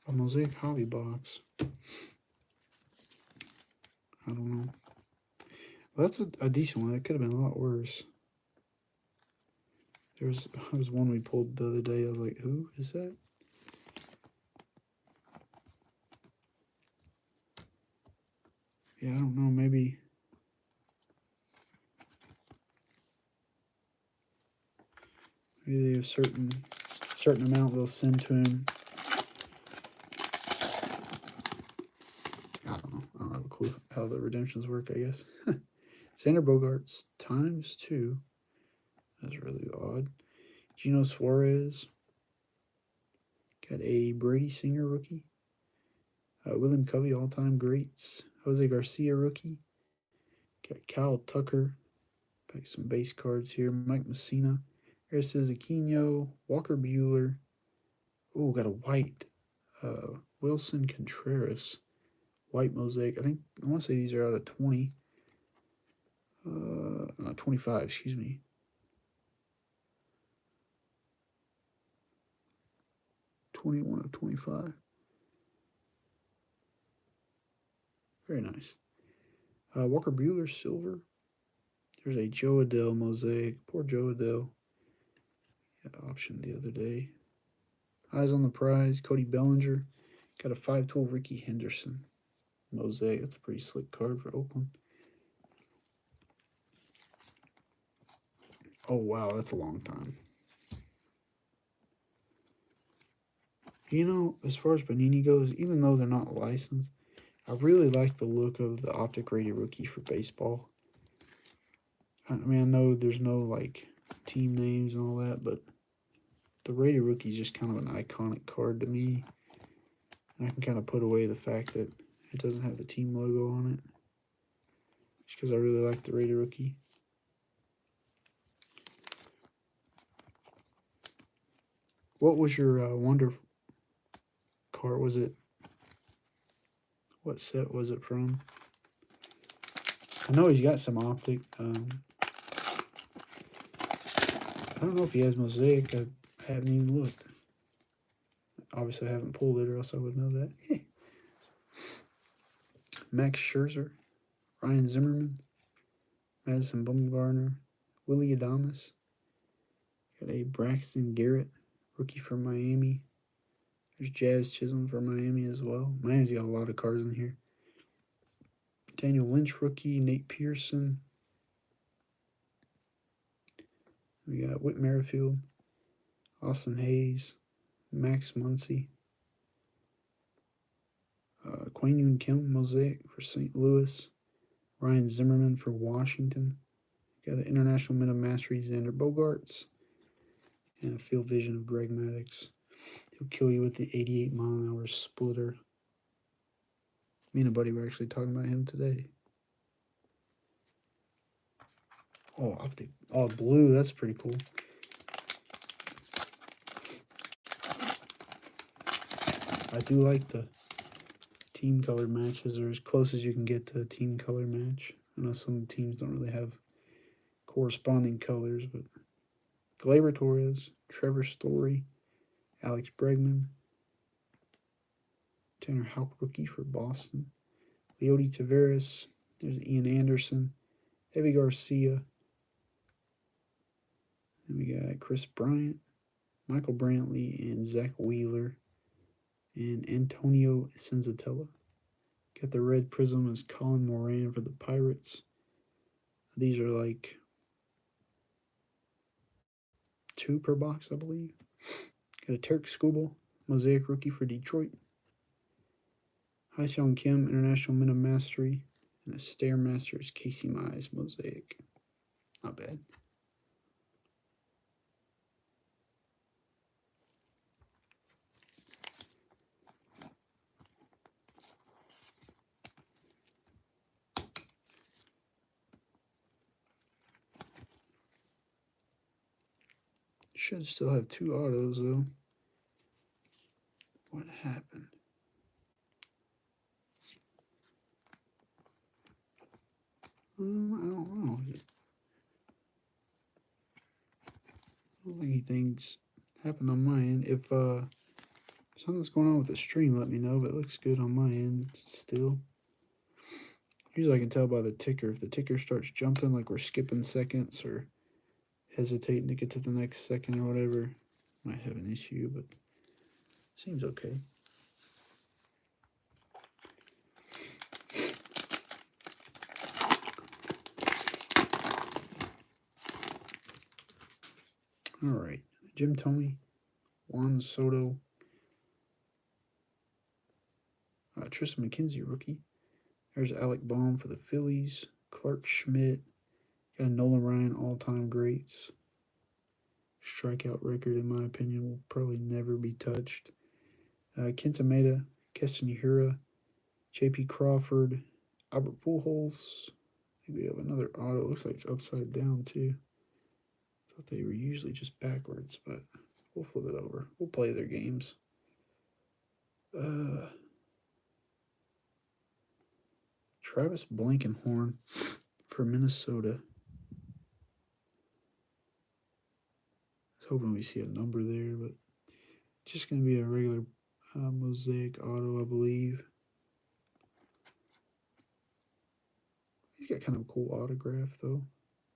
a Mosaic hobby box. I don't know. Well, that's a decent one. It could have been a lot worse. There was one we pulled the other day. I was like, who is that? Yeah, I don't know. Maybe they have a certain amount they'll send to him. I don't know. I don't have a clue how the redemptions work, I guess. Xander Bogaerts ×2. That's really odd. Gino Suarez. Got a Brady Singer rookie. William Covey, all-time greats. Jose Garcia rookie. Got Kyle Tucker. Back some base cards here. Mike Messina. There's Aquino. Walker Buehler. Oh, got a white. Wilson Contreras. White Mosaic. I want to say these are out of 20. 25, excuse me. #21 of 25. Very nice. Walker Buehler silver. There's a Joe Adele mosaic. Poor Joe Adele. Got optioned the other day. Eyes on the prize. Cody Bellinger. Got a 5-tool Ricky Henderson mosaic. That's a pretty slick card for Oakland. Oh, wow, that's a long time. You know, as far as Panini goes, even though they're not licensed, I really like the look of the optic rated rookie for baseball. I mean, I know there's no, like, team names and all that, but the rated rookie is just kind of an iconic card to me. And I can kind of put away the fact that it doesn't have the team logo on it. Just because I really like the rated rookie. What was your Wonder card? Was it? What set was it from? I know he's got some optic. I don't know if he has Mosaic. I haven't even looked. Obviously, I haven't pulled it, or else I would know that. Max Scherzer, Ryan Zimmerman, Madison Bumgarner, Willie Adames. Got a Braxton Garrett, rookie from Miami. There's Jazz Chisholm from Miami as well. Miami's got a lot of cards in here. Daniel Lynch rookie, Nate Pearson. We got Whit Merrifield, Austin Hayes, Max Muncy, Kwang Yoon Kim mosaic for St. Louis, Ryan Zimmerman for Washington. Got an International Men of Mastery, Xander Bogaerts, and a Field Vision of Greg Maddux. He'll kill you with the 88-mile-an-hour splitter. Me and a buddy were actually talking about him today. Oh, optic. Oh, blue. That's pretty cool. I do like the team color matches, or as close as you can get to a team color match. I know some teams don't really have corresponding colors, but Gleyber Torres, Trevor Story, Alex Bregman, Tanner Houck rookie for Boston, Leody Taveras, there's Ian Anderson, Evi Garcia, and we got Chris Bryant, Michael Brantley, and Zach Wheeler, and Antonio Senzatella. Got the red prism as Colin Moran for the Pirates. These are like 2 per box, I believe. Got a Tarek Skubal, mosaic rookie for Detroit. Hyseong Kim, International Men of Mastery, and a Stairmasters Casey Mize mosaic. Not bad. Should still have 2 autos, though. What happened? I don't know. I don't think anything's happened on my end. If something's going on with the stream, let me know, but it looks good on my end still. Usually I can tell by the ticker. If the ticker starts jumping like we're skipping seconds or hesitating to get to the next second or whatever, might have an issue, but seems okay. All right, Jim Thome, Juan Soto, Tristan McKenzie, rookie. There's Alec Baum for the Phillies, Clark Schmidt, got Nolan Ryan, all-time greats. Strikeout record, in my opinion, will probably never be touched. Kenta Maeda, Keston Hura, J.P. Crawford, Albert Pujols. I think we have another auto. It looks like it's upside down, too. Thought they were usually just backwards, but we'll flip it over. We'll play their games. Travis Blankenhorn for Minnesota. I was hoping we see a number there, but just going to be a regular Mosaic auto, I believe. He's got kind of a cool autograph, though.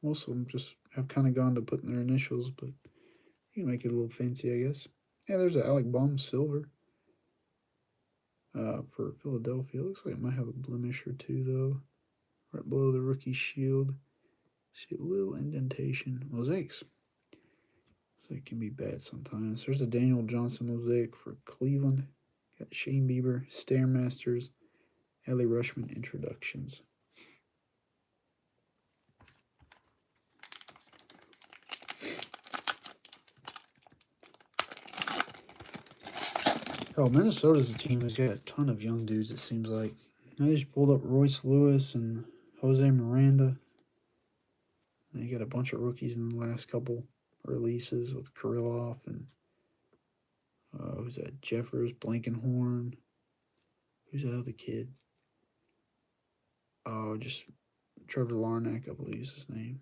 Most of them just have kind of gone to putting their initials, but you can make it a little fancy, I guess. Yeah, there's an Alec Baum silver for Philadelphia. Looks like it might have a blemish or two, though. Right below the rookie shield. See a little indentation. Mosaics. Mosaic can be bad sometimes. There's a Daniel Johnson mosaic for Cleveland. Got Shane Bieber, Stairmasters, Ellie Rushman introductions. Oh, Minnesota's a team that's got a ton of young dudes, it seems like. They just pulled up Royce Lewis and Jose Miranda. They got a bunch of rookies in the last couple releases with Kirilloff and who's that? Jeffers, Blankenhorn. Who's that other kid? Oh, just Trevor Larnack, I believe is his name.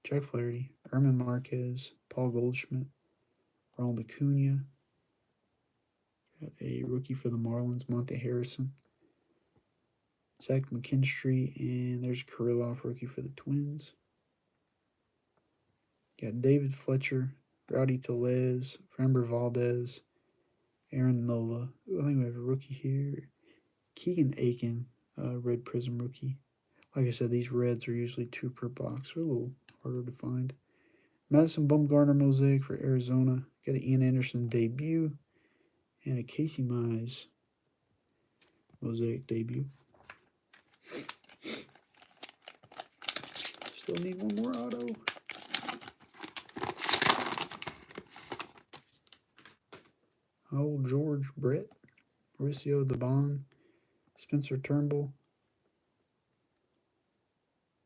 Jack Flaherty, Erman Marquez, Paul Goldschmidt, Ronald Acuna. Got a rookie for the Marlins, Monte Harrison. Zach McKinstry, and there's Kirilloff, rookie for the Twins. Got David Fletcher, Rowdy Tellez, Framber Valdez, Aaron Nola. I think we have a rookie here. Keegan Aiken, red Prism rookie. Like I said, these reds are usually 2 per box. They're a little harder to find. Madison Bumgarner mosaic for Arizona. Got an Ian Anderson debut. And a Casey Mize mosaic debut. Still need one more auto. Old George Brett, Mauricio Dubon, Spencer Turnbull.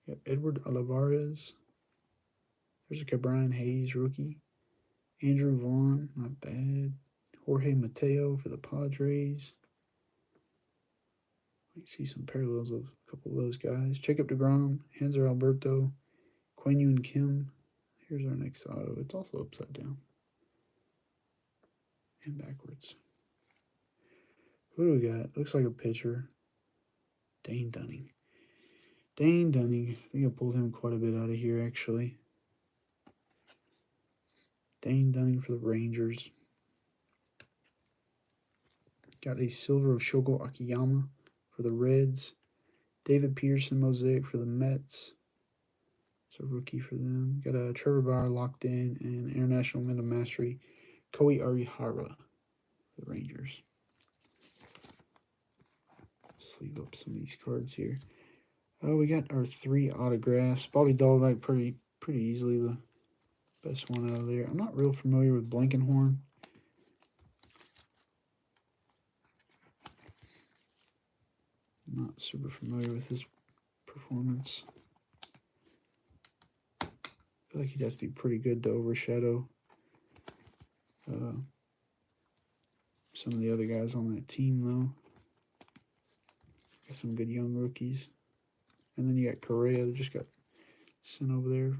Got Edward Olivares. There's a Brian Hayes rookie. Andrew Vaughn, not bad. Jorge Mateo for the Padres. You can see some parallels of a couple of those guys. Jacob deGrom, Hanser Alberto, Quinn Yun Kim. Here's our next auto. It's also upside down and backwards. Who do we got? Looks like a pitcher. Dane Dunning. Dane Dunning. I think I pulled him quite a bit out of here, actually. Dane Dunning for the Rangers. Got a silver of Shogo Akiyama for the Reds. David Peterson mosaic for the Mets. It's a rookie for them. Got a Trevor Bauer locked in and International Mental Mastery Koi Arihara for the Rangers. Sleeve up some of these cards here. We got our 3 autographs. Bobby Dalbec pretty easily the best one out of there. I'm not real familiar with Blankenhorn. I'm not super familiar with his performance. I feel like he'd have to be pretty good to overshadow Some of the other guys on that team, though. Got some good young rookies. And then you got Correa that just got sent over there.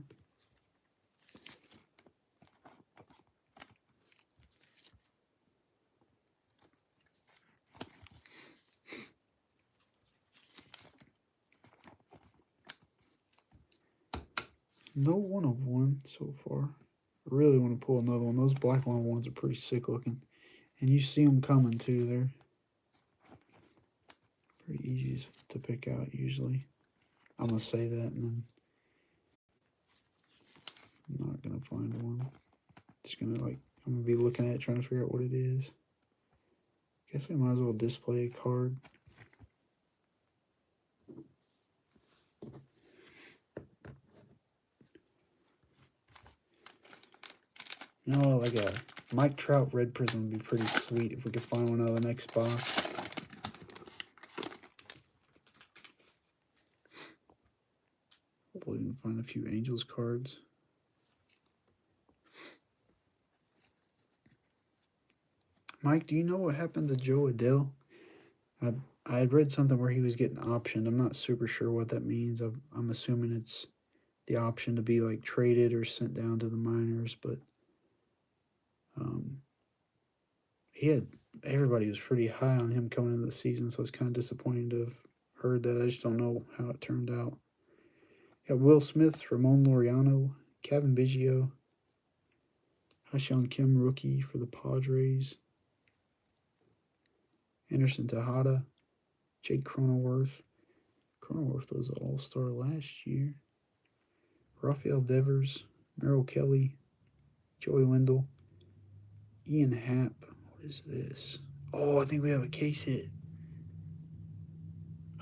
No 1/1 so far. I really want to pull another one. Those black 1/1s are pretty sick looking. And you see them coming too. They're pretty easy to pick out usually. I'm going to say that and then I'm not going to find one. Just going to I'm going to be looking at it trying to figure out what it is. Guess I might as well display a card. You know, like a Mike Trout red prism would be pretty sweet if we could find one out of the next box. Hopefully we can find a few Angels cards. Mike, do you know what happened to Joe Adele? I had read something where he was getting optioned. I'm not super sure what that means. I'm assuming it's the option to be like traded or sent down to the minors, but everybody was pretty high on him coming into the season, so it's kind of disappointing to have heard that. I just don't know how it turned out. Got Will Smith, Ramon Laureano, Kevin Biggio, Ha-Seong Kim rookie for the Padres, Anderson Tejada, Jake Cronenworth. Cronenworth was an all-star last year. Rafael Devers, Merrill Kelly, Joey Wendell, Ian Happ. What is this? Oh, I think we have a case hit.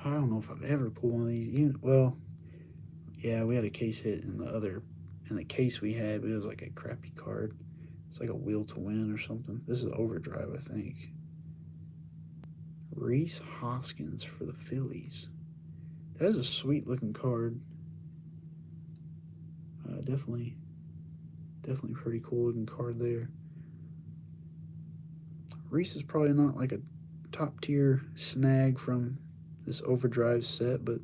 I don't know if I've ever pulled one of these. Well, yeah, we had a case hit in the case we had, but it was like a crappy card. It's like a Wheel to Win or something. This is Overdrive, I think. Rhys Hoskins for the Phillies. That is a sweet looking card. Definitely pretty cool looking card there. Rhys is probably not like a top tier snag from this Overdrive set, but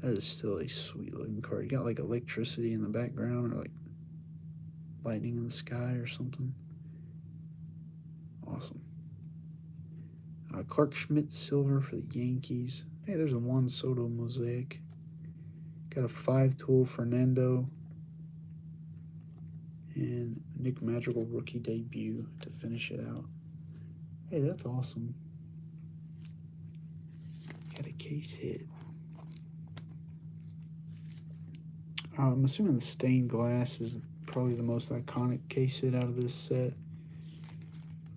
that is still a sweet looking card. You got like electricity in the background or like lightning in the sky or something. Awesome. Clark Schmidt silver for the Yankees. Hey, there's a Juan Soto mosaic. Got a 5-tool Fernando. And Nick Madrigal rookie debut to finish it out. Hey, that's awesome. Got a case hit. I'm assuming the stained glass is probably the most iconic case hit out of this set.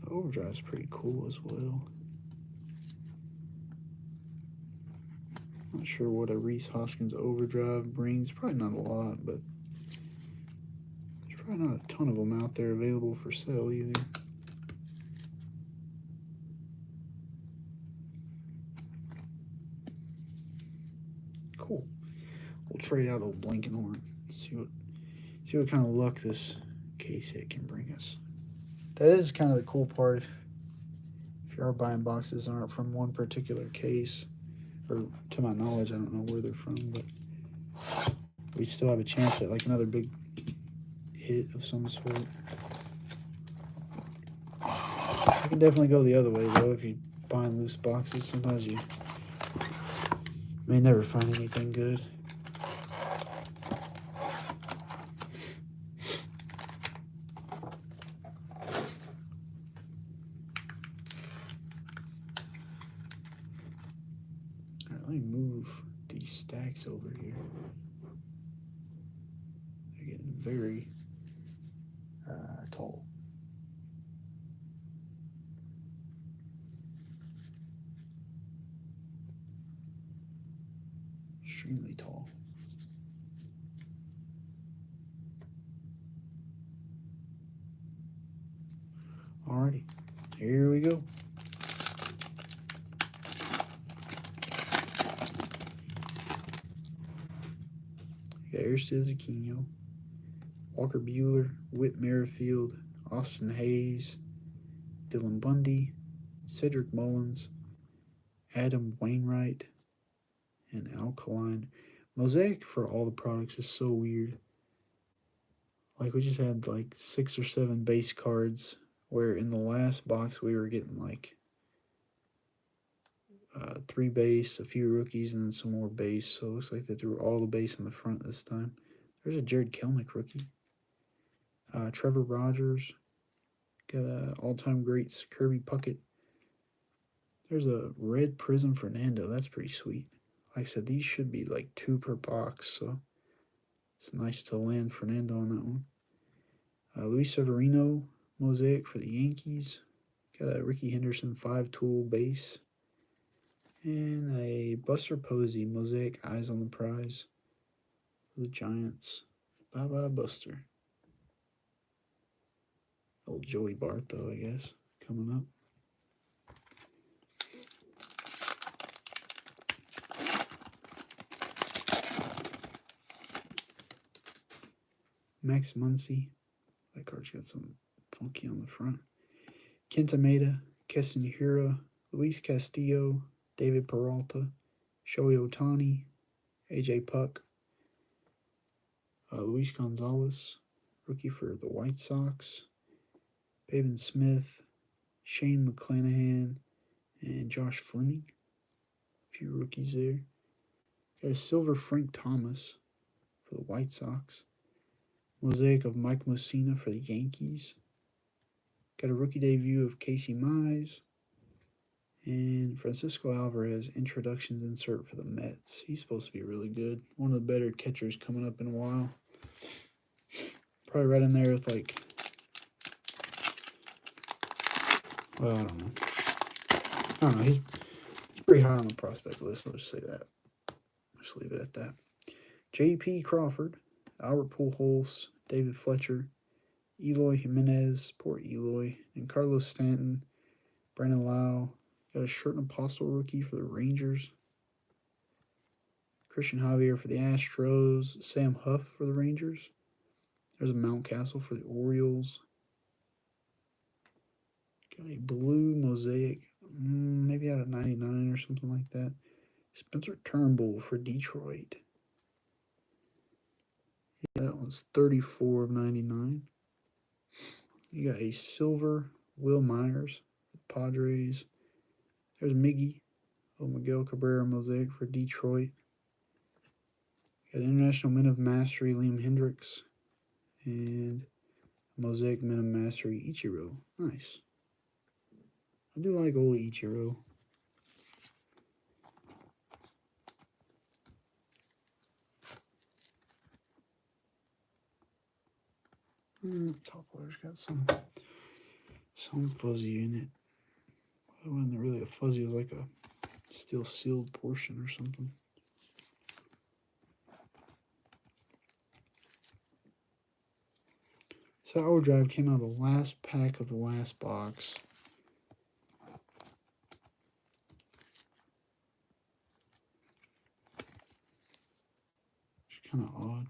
The Overdrive is pretty cool as well. Not sure what a Rhys Hoskins Overdrive brings. Probably not a lot, but there's probably not a ton of them out there available for sale either. Cool. We'll trade out old Blankenhorn. See what kind of luck this case hit can bring us. That is kind of the cool part. If you are buying boxes that aren't from one particular case, or to my knowledge, I don't know where they're from, but we still have a chance at like another big hit of some sort. I can definitely go the other way though. If you're buying loose boxes, sometimes you may never find anything good. Let me move these stacks over here. They're getting very tall. Extremely tall. Alrighty, here we go. Got Aristides Aquino, Walker Buehler, Whit Merrifield, Austin Hayes, Dylan Bundy, Cedric Mullins, Adam Wainwright, and Alkaline. Mosaic for all the products is so weird. Like, we just had like 6 or 7 base cards, where in the last box we were getting like 3 base, a few rookies, and then some more base. So it looks like they threw all the base in the front this time. There's a Jared Kelnick rookie. Trevor Rogers. Got all-time greats, Kirby Puckett. There's a red Prism Fernando. That's pretty sweet. Like I said, these should be like 2 per box, so it's nice to land Fernando on that one. Luis Severino, Mosaic for the Yankees. Got a Ricky Henderson 5-tool base. And a Buster Posey, Mosaic Eyes on the Prize for the Giants. Bye-bye, Buster. Old Joey Bart, though, I guess, coming up. Max Muncy. That card's got some funky on the front. Kenta Maeda, Keston Hiura, Luis Castillo, David Peralta, Shohei Ohtani, AJ Puck, Luis Gonzalez, rookie for the White Sox, Pavin Smith, Shane McClanahan, and Josh Fleming. A few rookies there. Got a silver Frank Thomas for the White Sox. Mosaic of Mike Mussina for the Yankees. Got a rookie debut of Casey Mize. And Francisco Alvarez, introductions insert for the Mets. He's supposed to be really good. One of the better catchers coming up in a while. Probably right in there with, like, well, I don't know. He's pretty high on the prospect list. Let's just say that. Just leave it at that. J.P. Crawford, Albert Pujols, David Fletcher, Eloy Jimenez, poor Eloy, and Carlos Stanton, Brandon Lau. Got a Sherten Apostle rookie for the Rangers. Christian Javier for the Astros. Sam Huff for the Rangers. There's a Mountcastle for the Orioles. Got a blue Mosaic, maybe out of 99 or something like that. Spencer Turnbull for Detroit. Yeah, that one's 34 of 99. You got a silver Will Myers for the Padres. There's Miggy, little Miguel Cabrera Mosaic for Detroit. Got International Men of Mastery Liam Hendricks. And Mosaic Men of Mastery Ichiro. Nice. I do like old Ichiro. Top layer's got some fuzzy in it. It wasn't really a fuzzy, it was like a still sealed portion or something. So Overdrive came out of the last pack of the last box. It's kind of odd.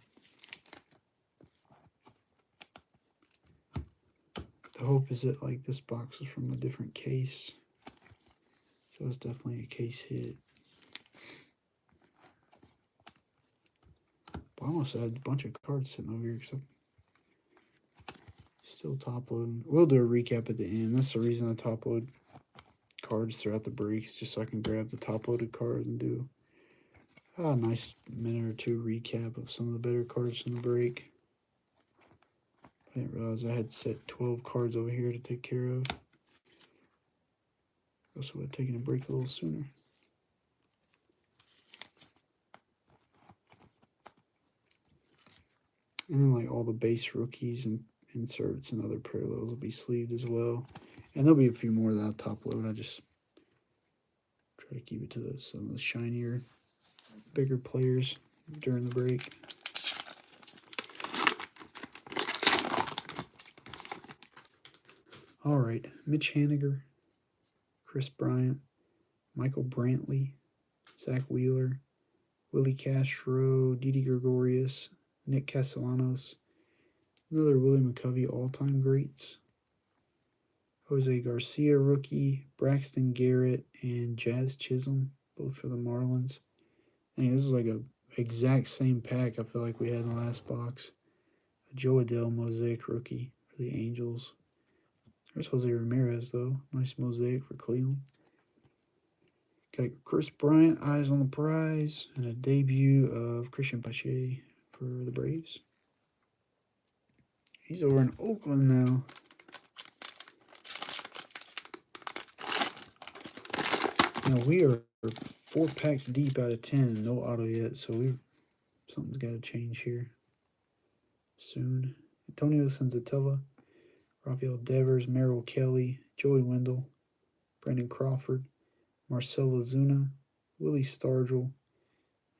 The hope is that, like, this box was from a different case. So it's definitely a case hit. But I almost had a bunch of cards sitting over here because I'm still top loading. We'll do a recap at the end. That's the reason I top load cards throughout the breaks, just so I can grab the top loaded cards and do a nice minute or two recap of some of the better cards from the break. I didn't realize I had set 12 cards over here to take care of. Also would have taken a break a little sooner. And then, like, all the base rookies and inserts and other parallels will be sleeved as well. And there'll be a few more that I'll top load. I just try to keep it to some of the shinier, bigger players during the break. All right, Mitch Haniger, Chris Bryant, Michael Brantley, Zach Wheeler, Willie Castro, Didi Gregorius, Nick Castellanos, another Willie McCovey all-time greats, Jose Garcia rookie, Braxton Garrett, and Jazz Chisholm, both for the Marlins. And this is like a exact same pack I feel like we had in the last box. A Joe Adele Mosaic rookie for the Angels. There's Jose Ramirez, though. Nice Mosaic for Cleveland. Got a Chris Bryant, Eyes on the Prize, and a debut of Christian Pache for the Braves. He's over in Oakland now. Now we are 4 packs deep out of 10 and no auto yet, so something's got to change here soon. Antonio Senzatella, Rafael Devers, Merrill Kelly, Joey Wendell, Brandon Crawford, Marcell Ozuna, Willie Stargell,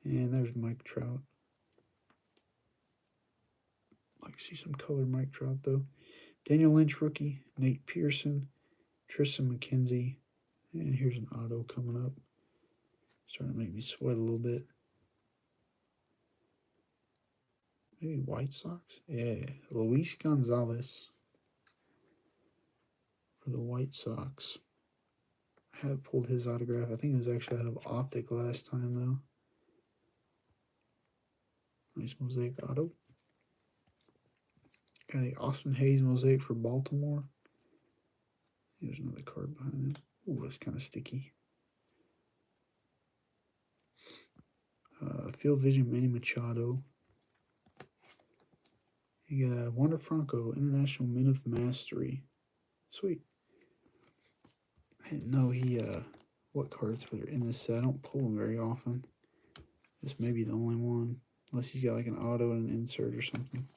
and there's Mike Trout. I'd like to see some color Mike Trout, though. Daniel Lynch, rookie, Nate Pearson, Tristan McKenzie, and here's an auto coming up. Starting to make me sweat a little bit. Maybe White Sox? Yeah, Luis Gonzalez for the White Sox. I have pulled his autograph. I think it was actually out of Optic last time, though. Nice Mosaic auto. Got a Austin Hayes Mosaic for Baltimore. There's another card behind it. Ooh, that's kind of sticky. Field Vision Manny Machado. You got a Wander Franco International Men of Mastery. Sweet. I didn't know what cards were in this set. I don't pull them very often. This may be the only one. Unless he's got like an auto and an insert or something.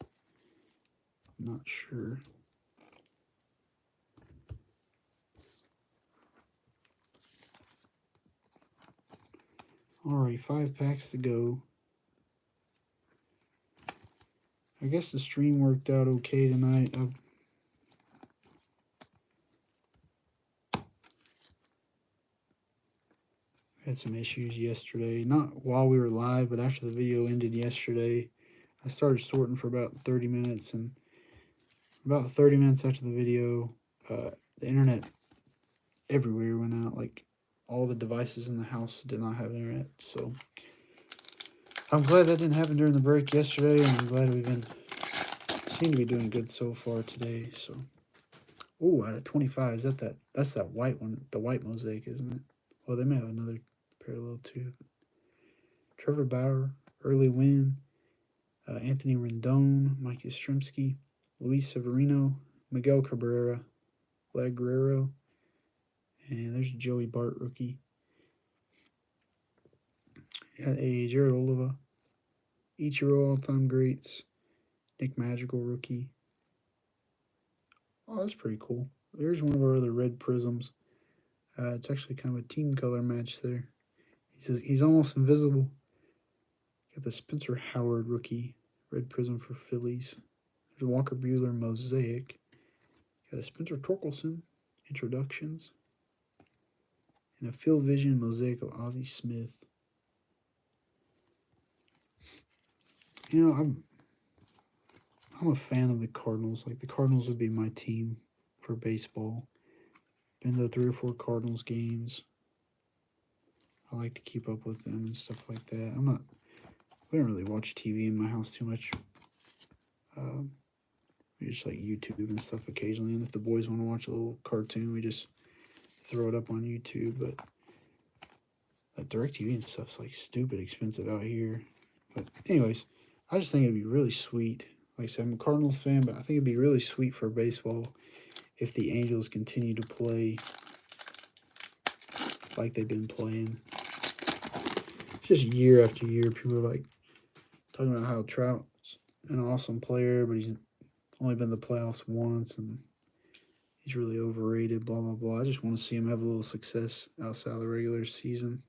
I'm not sure. Alrighty, 5 packs to go. I guess the stream worked out okay tonight. Had some issues yesterday. Not while we were live, but after the video ended yesterday. I started sorting for about 30 minutes, and about 30 minutes after the video, the internet everywhere went out. Like, all the devices in the house did not have internet, so I'm glad that didn't happen during the break yesterday, and I'm glad seem to be doing good so far today. So, oh, out of 25, is that's that white one, the white Mosaic, isn't it? Well, they may have another parallel too. Trevor Bauer, Early Win, Anthony Rendon, Mike Yastrzemski, Luis Severino, Miguel Cabrera, Vlad Guerrero, and there's Joey Bart, rookie. Got a Jared Oliva, Ichiro All-Time Greats, Nick Magical, rookie. Oh, that's pretty cool. There's one of our other red prisms. It's actually kind of a team color match there. He's almost invisible. Got the Spencer Howard rookie, red prism for Phillies. There's a Walker Buehler Mosaic. Got a Spencer Torkelson, introductions. And a Field Vision Mosaic of Ozzie Smith. You know, I'm a fan of the Cardinals. Like, the Cardinals would be my team for baseball. Been to 3 or 4 Cardinals games. I like to keep up with them and stuff like that. We don't really watch TV in my house too much. We just like YouTube and stuff occasionally. And if the boys want to watch a little cartoon, we just throw it up on YouTube. But that DirecTV and stuff's like stupid expensive out here. But anyways, I just think it'd be really sweet. Like I said, I'm a Cardinals fan, but I think it'd be really sweet for baseball if the Angels continue to play like they've been playing. Just year after year, people are like talking about how Trout's an awesome player, but he's only been to the playoffs once, and he's really overrated, blah, blah, blah. I just want to see him have a little success outside of the regular season.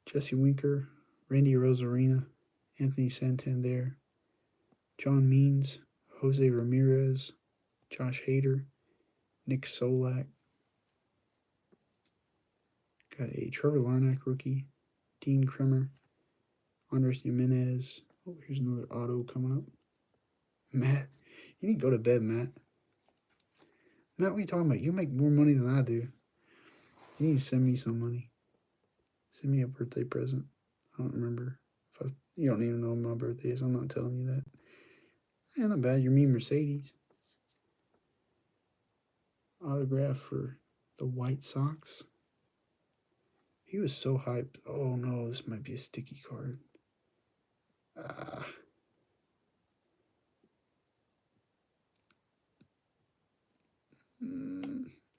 Jesse Winker, Randy Rosarina, Anthony Santander, John Means, Jose Ramirez, Josh Hader, Nick Solak. Got a Trevor Larnach rookie, Dean Kremer, Andres Jimenez. Oh, here's another auto coming up. Matt, You need to go to bed, Matt. Matt, what are you talking about? You make more money than I do. You need to send me some money. Send me a birthday present. I don't remember. You don't even know when my birthday is. I'm not telling you that. Yeah, not bad. You're me, Mercedes. Autograph for the White Sox. He was so hyped. Oh no, this might be a sticky card. Ah.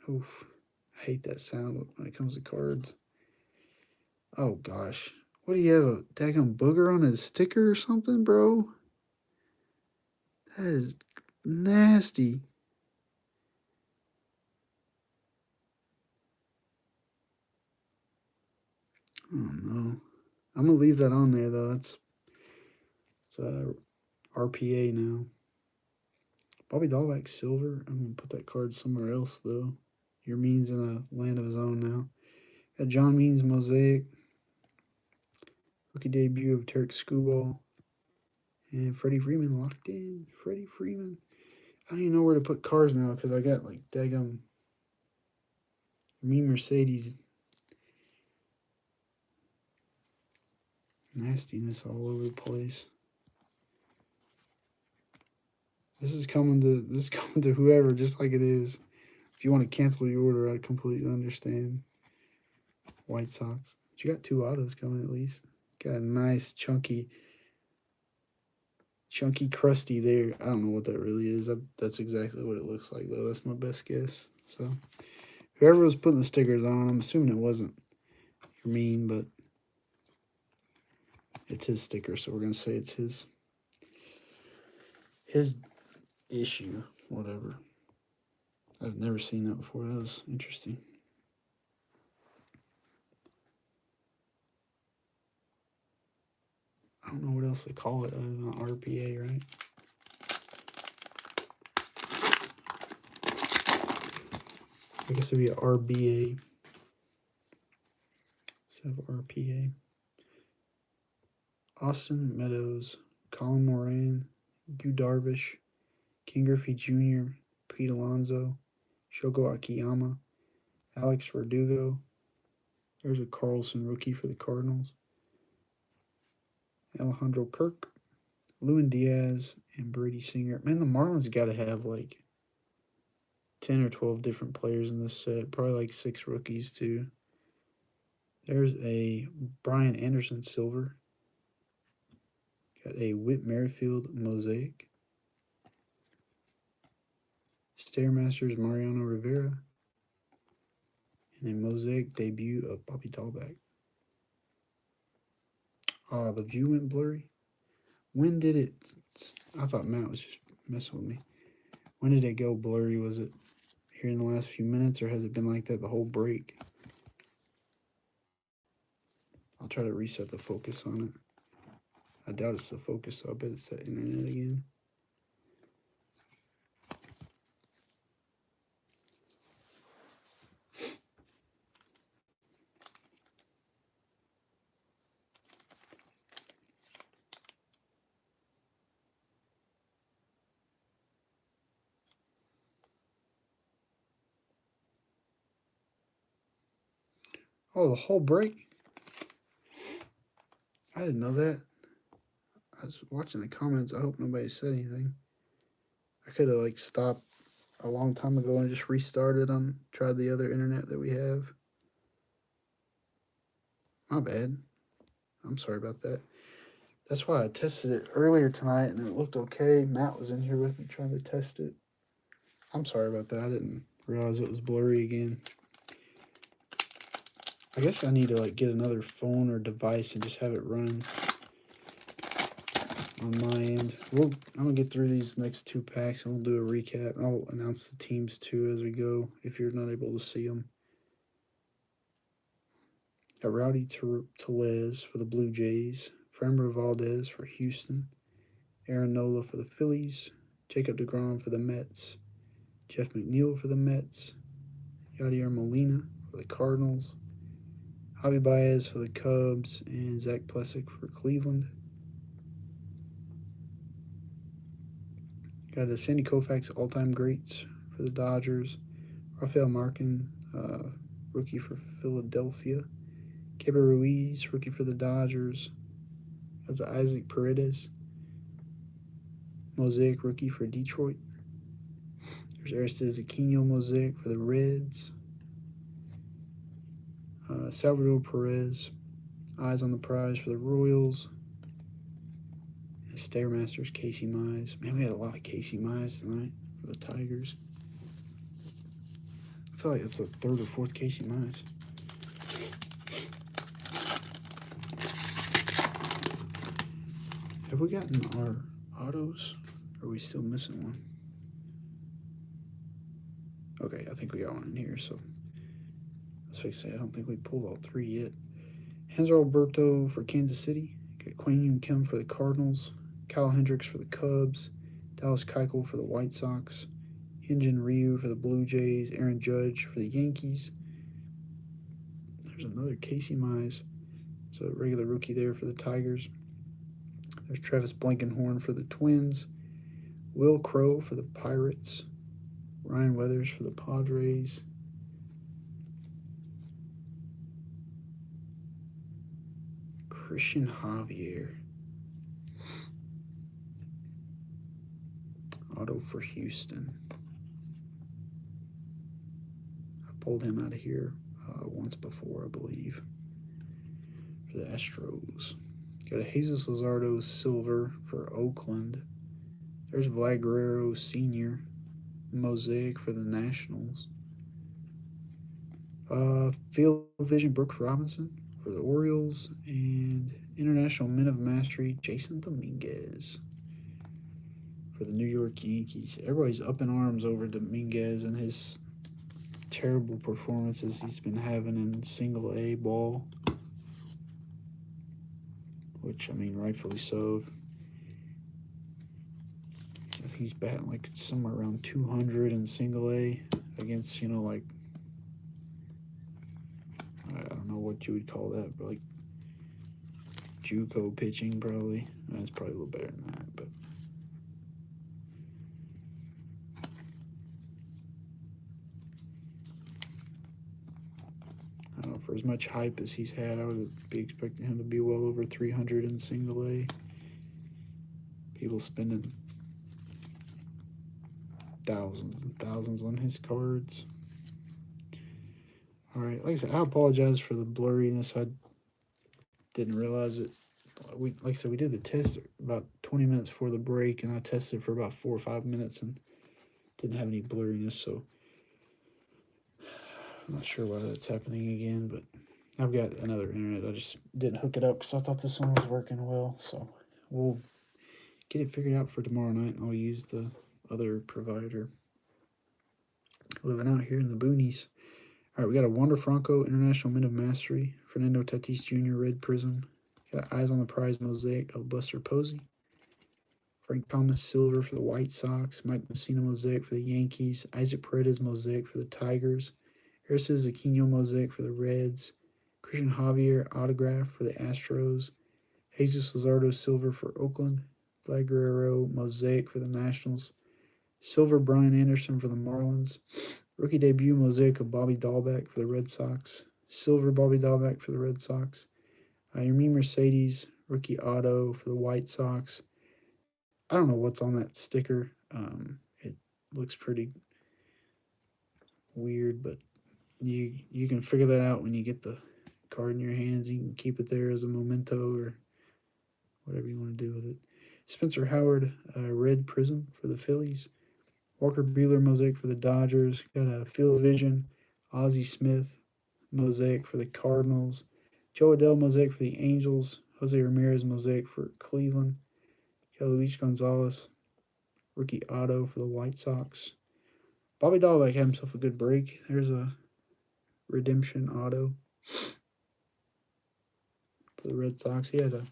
Oof. I hate that sound when it comes to cards. Oh gosh. What do you have? A daggum booger on his sticker or something, bro? That is nasty. Oh no. I'm gonna leave that on there though. It's RPA now. Bobby Dahlbeck silver. I'm gonna put that card somewhere else though. Your Means in a land of his own now. Got John Means Mosaic. Rookie debut of Tarek Skubal. And Freddie Freeman locked in. Freddie Freeman. I don't even know where to put cards now because I got like daggum me Mercedes nastiness all over the place. This is coming to whoever, just like it is. If you want to cancel your order, I completely understand. White Sox. But you got two autos coming at least. Got a nice chunky crusty there. I don't know what that really is. That's exactly what it looks like though. That's my best guess. So whoever was putting the stickers on, I'm assuming it wasn't your mean, but it's his sticker, so we're gonna say it's his issue, whatever. I've never seen that before. That was interesting. I don't know what else they call it other than RPA, right? I guess it'd be an RBA instead of RPA. Austin Meadows, Colin Moran, Yu Darvish, King Griffey Jr., Pete Alonso, Shogo Akiyama, Alex Verdugo. There's a Carlson rookie for the Cardinals. Alejandro Kirk, Lewin Diaz, and Brady Singer. Man, the Marlins got to have like 10 or 12 different players in this set. Probably like 6 rookies too. There's a Brian Anderson silver. Got a Whit Merrifield mosaic. Stairmasters Mariano Rivera. And a mosaic debut of Bobby Dahlbeck. Oh, the view went blurry. When did it? I thought Matt was just messing with me. When did it go blurry? Was it here in the last few minutes, or has it been like that the whole break? I'll try to reset the focus on it. I doubt it's the focus, so I bet it's that internet again. Oh, the whole break? I didn't know that. I was watching the comments. I hope nobody said anything. I could have like stopped a long time ago and just restarted on tried the other internet that we have. My bad. I'm sorry about that. That's why I tested it earlier tonight and it looked okay. Matt was in here with me trying to test it. I'm sorry about that. I didn't realize it was blurry again. I guess I need to like get another phone or device and just have it run on my end. I'm gonna get through these next 2 packs and we'll do a recap. I'll announce the teams too as we go if you're not able to see them. Got Rowdy Tellez for the Blue Jays, Framber Valdez for Houston, Aaron Nola for the Phillies, Jacob deGrom for the Mets, Jeff McNeil for the Mets, Yadier Molina for the Cardinals, Javi Baez for the Cubs, and Zach Plesac for Cleveland. Got a Sandy Koufax all-time greats for the Dodgers. Rafael Marquez, rookie for Philadelphia. Keber Ruiz, rookie for the Dodgers. That's Isaac Paredes, Mosaic rookie for Detroit. There's Aristides Aquino Mosaic for the Reds. Salvador Perez, eyes on the prize for the Royals. And Stairmasters Casey Mize. Man, we had a lot of Casey Mize tonight for the Tigers. I feel like it's the third or fourth Casey Mize. Have we gotten our autos? Or are we still missing one? Okay, I think we got one in here, so let's fix it. I don't think we pulled all three yet. Hanser Alberto for Kansas City. Got Kwang Yoon Kim for the Cardinals. Kyle Hendricks for the Cubs. Dallas Keuchel for the White Sox. Hyunjin Ryu for the Blue Jays. Aaron Judge for the Yankees. There's another Casey Mize. It's a regular rookie there for the Tigers. There's Travis Blankenhorn for the Twins. Will Crow for the Pirates. Ryan Weathers for the Padres. Christian Javier. Auto for Houston. I pulled him out of here once before, I believe, for the Astros. Got a Jesus Luzardo silver for Oakland. There's Vlad Guerrero Sr. Mosaic for the Nationals. Field Vision Brooks Robinson for the Orioles. And International Men of Mastery Jason Dominguez for the New York Yankees. Everybody's up in arms over Dominguez and his terrible performances he's been having in single A ball. Which, I mean, rightfully so. I think he's batting like somewhere around 200 in single A against, you know, like, I don't know what you would call that, but like JUCO pitching probably. It's probably a little better than that, but I don't know, for as much hype as he's had, I would be expecting him to be well over 300 in single A. People spending thousands and thousands on his cards. All right, like I said, I apologize for the blurriness. I didn't realize it. Like I said, we did the test about 20 minutes before the break, and I tested for about 4 or 5 minutes and didn't have any blurriness, so I'm not sure why that's happening again, but I've got another internet. I just didn't hook it up because I thought this one was working well, so we'll get it figured out for tomorrow night, and I'll use the other provider. Living out here in the boonies. All right, we got a Wander Franco International Men of Mastery, Fernando Tatis Jr. Red Prism. Got Eyes on the Prize Mosaic of Buster Posey. Frank Thomas Silver for the White Sox. Mike Mussina Mosaic for the Yankees. Isaac Paredes Mosaic for the Tigers. Aristides Aquino Mosaic for the Reds. Christian Javier Autograph for the Astros. Jesus Luzardo Silver for Oakland. Vlad Guerrero Mosaic for the Nationals. Silver Brian Anderson for the Marlins. Rookie debut Mosaic of Bobby Dahlbeck for the Red Sox. Silver Bobby Dahlbeck for the Red Sox. Yermin Mercedes, rookie auto for the White Sox. I don't know what's on that sticker. It looks pretty weird, but you can figure that out when you get the card in your hands. You can keep it there as a memento or whatever you want to do with it. Spencer Howard, Red Prism for the Phillies. Walker Buehler Mosaic for the Dodgers. Got a Field Vision, Ozzie Smith Mosaic for the Cardinals. Joe Adell Mosaic for the Angels. Jose Ramirez Mosaic for Cleveland. Got Luis Gonzalez, rookie auto for the White Sox. Bobby Dahlbeck had himself a good break. There's a redemption auto for the Red Sox. He had a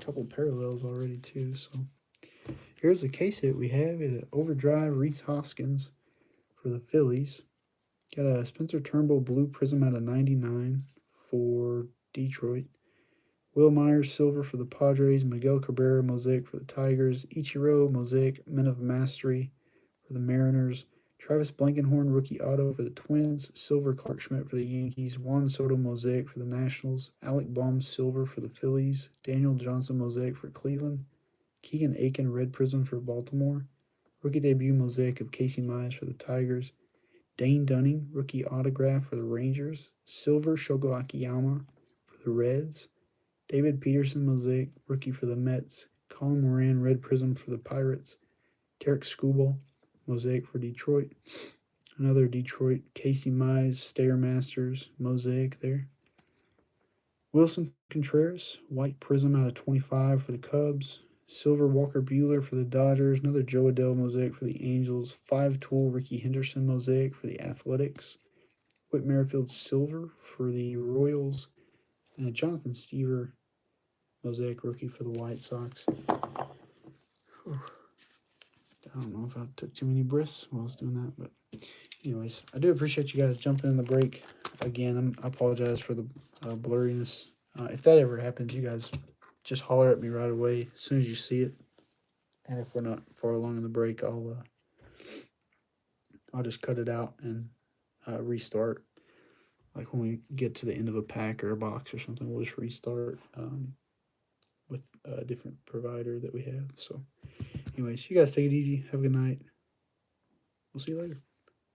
couple parallels already too. So here's the case hit we have. It an overdrive Reese Hoskins for the Phillies. Got a Spencer Turnbull Blue Prism out of 99 for Detroit. Will Myers, silver for the Padres. Miguel Cabrera, mosaic for the Tigers. Ichiro, mosaic, Men of Mastery for the Mariners. Travis Blankenhorn, rookie auto for the Twins. Silver, Clark Schmidt for the Yankees. Juan Soto, mosaic for the Nationals. Alec Baum, silver for the Phillies. Daniel Johnson, mosaic for Cleveland. Keegan Aiken, red prism for Baltimore. Rookie debut, mosaic of Casey Mize for the Tigers. Dane Dunning, rookie autograph for the Rangers. Silver, Shogo Akiyama for the Reds. David Peterson, mosaic, rookie for the Mets. Colin Moran, red prism for the Pirates. Tarek Skubal, mosaic for Detroit. Another Detroit, Casey Mize, Stairmasters, mosaic there. Wilson Contreras, white prism out of 25 for the Cubs. Silver Walker Buehler for the Dodgers. Another Joe Adell mosaic for the Angels. 5-tool Ricky Henderson mosaic for the Athletics. Whit Merrifield silver for the Royals. And a Jonathan Stever mosaic rookie for the White Sox. Whew. I don't know if I took too many breaths while I was doing that, but anyways, I do appreciate you guys jumping in the break. Again, I apologize for the blurriness. If that ever happens, you guys just holler at me right away as soon as you see it. And if we're not far along in the break, I'll just cut it out and restart. Like when we get to the end of a pack or a box or something, we'll just restart with a different provider that we have. So anyways, you guys take it easy. Have a good night. We'll see you later.